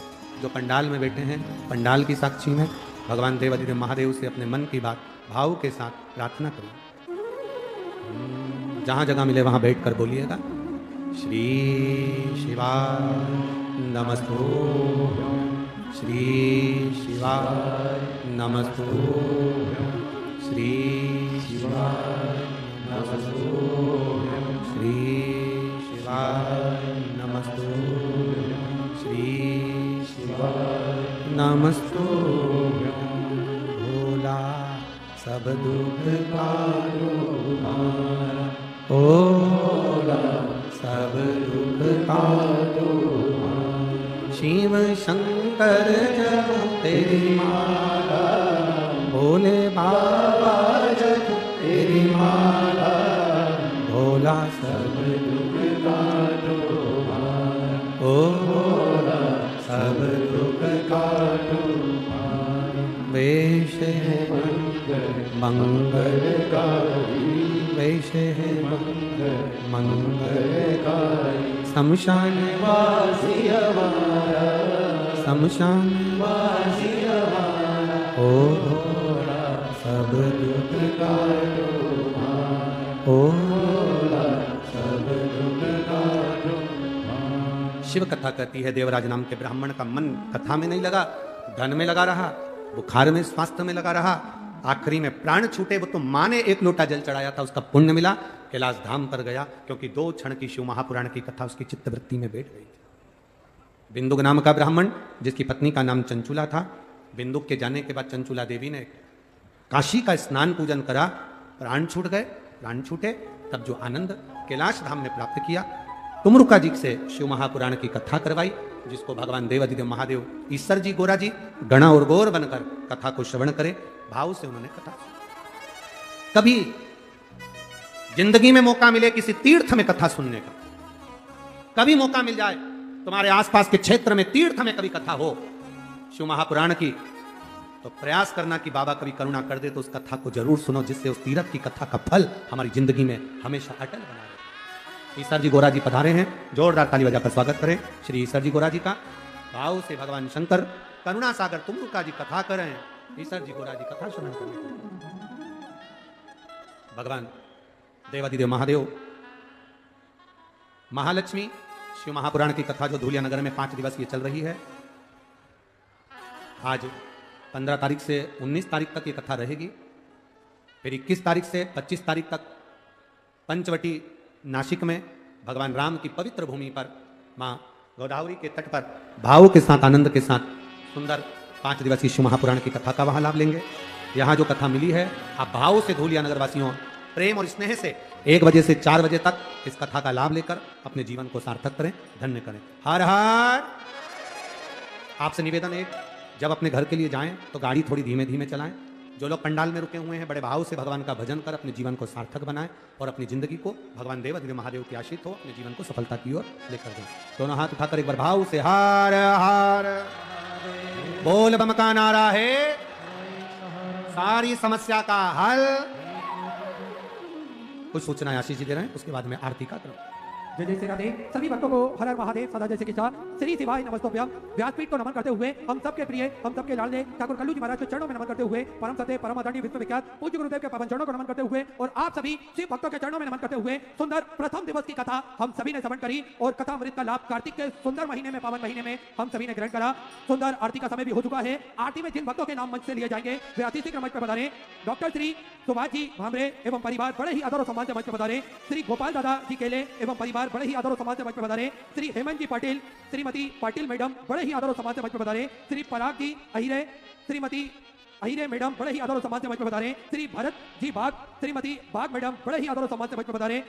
जो पंडाल में बैठे हैं पंडाल की साक्षी में भगवान देवाधिदेव महादेव से अपने मन की बात भाव के साथ प्रार्थना करिए। जहाँ जगह मिले वहाँ बैठकर बोलिएगा श्री शिवाय नमस्तुभ्यं, श्री शिवाय नमस्तुभ्यं, श्री शिवाय नमस्तुभ्यं, श्री शिवाय नमस्तुभ्यं, श्री शिवाय नमस्तुभ्यं। भोला सब दुख काटो हमारा, ओ भोला सब दुख काटो हमारा। शिव शंकर जब तेरी माला, भोले बाबा जब तेरी माला, भोला सब दुख काटो हमारा, ओ भोला सब दुख काटो हमारा। वेश है मंगलकारी, वेश है मंगलकारी। शमशान वासी हमारा, शमशान वासी हमारा, ओ भोला सब दुख काटो हमारा, ओ भोला सब दुख काटो हमारा। शिव कथा कहती है देवराज नाम के ब्राह्मण का मन कथा में नहीं लगा, धन में लगा रहा, बुखार में स्वास्थ्य में लगा रहा, आखिरी में प्राण छूटे। वो तो माँ ने एक लोटा जल चढ़ाया था, उसका पुण्य मिला, कैलाश धाम पर गया क्योंकि 2 क्षण की शिव महापुराण की कथा उसकी चित्तवृत्ति में बैठ गई थी। बिंदुक नाम का ब्राह्मण जिसकी पत्नी का नाम चंचुला था, बिंदुक के जाने के बाद चंचुला देवी ने काशी का स्नान पूजन करा, प्राण छूट गए, प्राण छूटे, तब जो आनंद कैलाश धाम में प्राप्त किया, तुमरुका जी से शिव महापुराण की कथा करवाई, जिसको भगवान देवाधिदेव महादेव ईश्वर जी गोरा जी गणा और गौर बनकर कथा को श्रवण करे, भाव से उन्होंने कथा। कभी जिंदगी में मौका मिले किसी तीर्थ में कथा सुनने का, कभी मौका मिल जाए तुम्हारे आसपास के क्षेत्र में तीर्थ में कभी कथा हो शिव महापुराण की, तो प्रयास करना कि बाबा कभी करुणा कर दे तो उस कथा को जरूर सुनो, जिससे उस तीर्थ की कथा का फल हमारी जिंदगी में हमेशा अटल बना रहे। ईश्वर जी गोरा जी पधारे हैं, जोरदार ताली बजाकर स्वागत करें श्री ईश्वर जी गोरा जी का। भाव से भगवान शंकर करुणा सागर तुमरुका जी कथा कर रहे हैं, ईश्वर जी गोरा जी कथा सुनने के लिए। भगवान देवाधिदेव महादेव महालक्ष्मी शिव महापुराण की कथा जो धूलिया नगर में 5 दिवसीय चल रही है, आज 15 तारीख से 19 तारीख तक ये कथा रहेगी, फिर 21 तारीख से 25 तारीख तक पंचवटी नासिक में भगवान राम की पवित्र भूमि पर मां गोदावरी के तट पर भाव के साथ आनंद के साथ सुंदर 5 दिवसीय शिव महापुराण की कथा का वहां लाभ लेंगे। यहाँ जो कथा मिली है, आप भाव से धूलिया नगर वासियों प्रेम और स्नेह से 1 बजे से 4 बजे तक इस कथा का लाभ लेकर अपने जीवन को सार्थक करें, धन्य करें। हर हर। आपसे निवेदन है, जब अपने घर के लिए जाएं तो गाड़ी थोड़ी धीमे धीमे चलाएं। जो लोग पंडाल में रुके हुए हैं, बड़े भाव से भगवान का भजन कर अपने जीवन को सार्थक बनाएं और अपनी जिंदगी को भगवान देवाधिदेव महादेव की आशीष हो, अपने जीवन को सफलता की ओर लेकर जाएं। दोनों हाथ उठाकर एक बार भाव से हर हर बोल बम का नारा है, सारी समस्या का हल। कुछ सूचनाएं आशीष जी दे रहे हैं, उसके बाद में आरती का क्रम। जय जय श्री राधे। सभी भक्तों को हर हर महादेव सदा जैसे के साथ श्री शिवाय नमस्तोभ्यम व्यासपीठ को नमन करते हुए हम सबके प्रिय, हम सबके लाडले ठाकुर कल्लू जी महाराज के चरणों में नमन करते हुए, परम सत्य परम आदरणीय विश्वविख्यात पूज्य गुरुदेव के पावन चरणों को नमन करते हुए और आप सभी शिव भक्तों के चरणों में नमन करते हुए सुंदर प्रथम दिवस की कथा हम सभी ने श्रवण करी और कथा अमृत का लाभ कार्तिक के सुंदर महीने में, पावन महीने में हम सभी ने ग्रहण करा। सुंदर आरती का समय भी हो चुका है। आरती में जिन भक्तों के नाम मंच से लिए जाएंगे वे अति शीघ्र मंच पर पधारें। डॉक्टर श्री सुभाष जी भामरे एवं परिवार बड़े ही आदर और सम्मान से मंच पर पधारें। श्री गोपाल दादा जी केले एवं परिवार बड़े ही आदर और सम्मान से मंच पर पधारें। श्री हेमंत जी पाटिल, श्रीमती पाटिल मैडम बड़े ही आदर और सम्मान से मंच पर पधारें। श्री पराग जी अहिरे, श्रीमती अहिरे मैडम बड़े ही आदर और सम्मान से मंच पर पधारें। श्री भरत जी बाग, श्रीमती बाग मैडम बड़े ही आदर और सम्मान से मंच पर पधारें।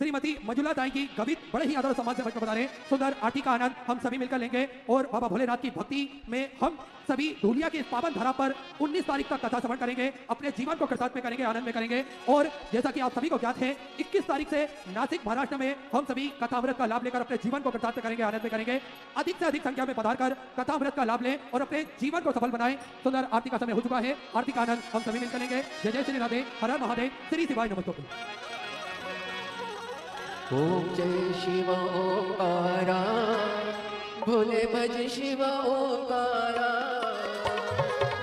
श्रीमती मंजुला दाई की गीत बड़े ही आदर और सम्मान से बच्चों बता रहे हैं। सुंदर आरती का आनंद हम सभी मिलकर लेंगे और बाबा भोलेनाथ की भक्ति में हम सभी धूलिया की इस पावन धरा पर 19 तारीख तक कथा श्रवण करेंगे, अपने जीवन को कृतार्थ में करेंगे, आनंद में करेंगे। और जैसा कि आप सभी को ज्ञात है 21 तारीख से नासिक महाराष्ट्र में हम सभी कथामृत का लाभ लेकर अपने जीवन को कृतार्थ करेंगे, आनंद में करेंगे। अधिक से अधिक संख्या में पधारकर कथामृत का लाभ लें और अपने जीवन को सफल बनाएं। सुंदर आरती का समय हो चुका है, आरती का आनंद हम सभी मिलकर लेंगे। जय जय श्री राधे, हर हर महादेव, श्री शिवाय नमस्तुभ्यं। ओम जय शिव ओंकारा, भोले भज शिव ओंकारा,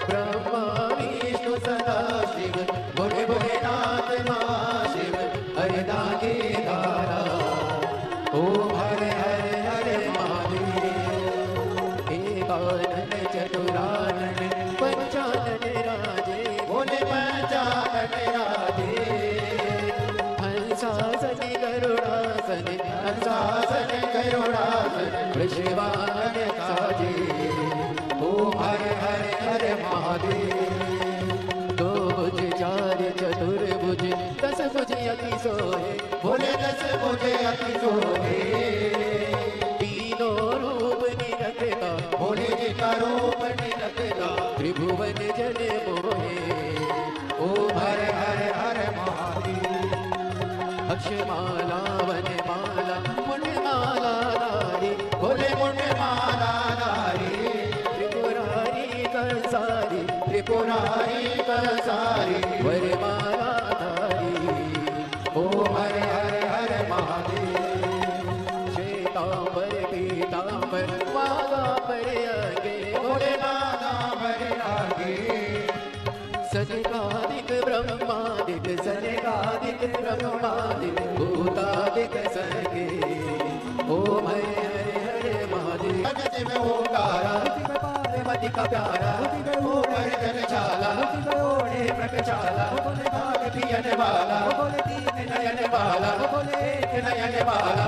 ब्रह्मा विष्णु सदा शिव, भोले भोलेनाथ महाशिव, हरे दागे धारा। ओम हरे हरे हरे महादेव, एकानन चतुरानन पंचानन राजे, भोले पंचानन राजे। हंसासन गरुड़ासन, हंसासन गरुड़ासन, वृषभान साजे। ओम हरे हरे हरे महादेव। दो भुज चार चतुर्भुज, 10 भुज अति सोहे, भोले 10 भुज अति सोहे। तीनों रूप निरखता, भोले जी का रूप निरखता, त्रिभुवन जन मोहे। ओम हरे हरे हरे महादेव। अक्षमाला वनमाला मुंडमाला धारी, भोले मुंडमाला धारी। त्रिपुरारी कंसारी, त्रिपुरारी कंसारी, वरमाला धारी। ओम हरे हरे हरे महादेव। श्वेतांबर पीतांबर वागांबर आगे, भोले वागांबर आगे। सनकादिक ब्रह्मादिक, सनकादिक ब्रह्मादिक, भूतादिक सर्गे। ओम हरे हरे हरे महादेव। जगत में ओंकारा, पार्वती का प्यारा, ओकर जन चाला, ओढ़े प्रकचाला, भाग पियन वाला, तीन नयन वाला, एक नयन वाला,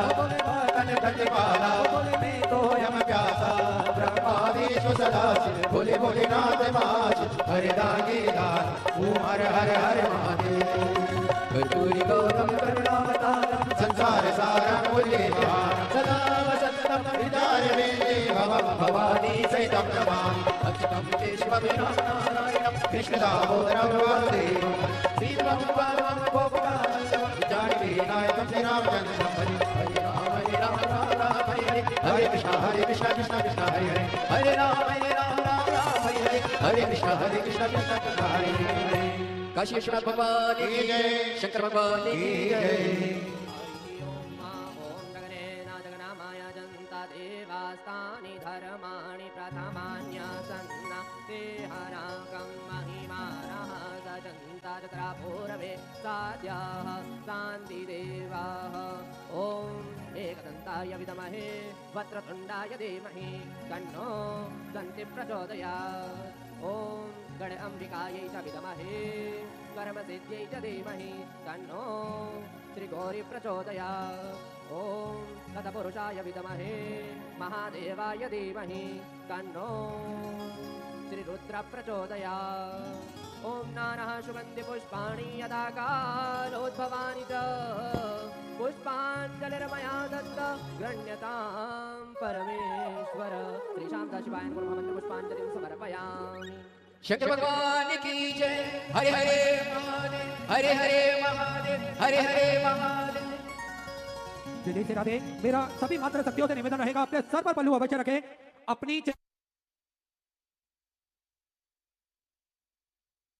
कन कट वाला, मैं तो यम प्यासा, ब्रह्मा विष्णु सदा शिव, भोले भोलेनाथ महाशिव, हरे दागे दार। ओम हरे हरे हरे महादेव। कर्पूरी गौरम करुणावतारम, संसार सारम मुरलीधरम, सदा वसंतम हृदय वेदे भवम भवानी सहितं नमामि। अच्युतं केशवं नारायणं कृष्ण दामोदरं वासुदेवं, श्रीराम पार्वं गोपकांतं जानकी नायकं श्रीरामचन्द्रं हरे। हरे राम राम राम हरे हरे, हरे कृष्ण कृष्ण कृष्ण हरे हरे, हरे राम राम हरे हरे, हरे कृष्ण कृष्ण हरे हरे। काशी विश्वनाथ भगवान की जय, शंकर भगवान की जय। देवास्तानि धर्माणि प्रथमान्यसन्ना ते हराकं महिमानः सजन्ता तत्र पूर्वे साध्याः शान्तिदेवाः। ॐ एकदन्ताय विद्महे वक्रतुण्डाय धीमहि तन्नो दन्ति प्रचोदयात्। ॐ गण अम्बिकायै च विद्महे कर्मसिद्ध्यै च धीमहि तन्नो श्रीगौरी प्रचोदयात्। ॐ तत्पुरुषाय विद्महे महादेवाय धीमहि तन्नो श्रीरुद्र प्रचोदयात्। ॐ नानः सुगन्धि पुष्पाणि यदा कालोद्भवानि च पुष्पाञ्जलिर्मया दत्त गण्यतां परमेश्वर। श्रीशां शिवाय नमः मंत्र पुष्पाञ्जलिं समर्पयामि। शंकर भगवान की जय। हरे हरे महादेव, हरे हरे महादेव, हरे हरे महादेव। जय जय श्री राधे। मेरा सभी मात्र शक्तियों से निवेदन रहेगा, अपने सर पर पल्लू अवश्य रखें, अपनी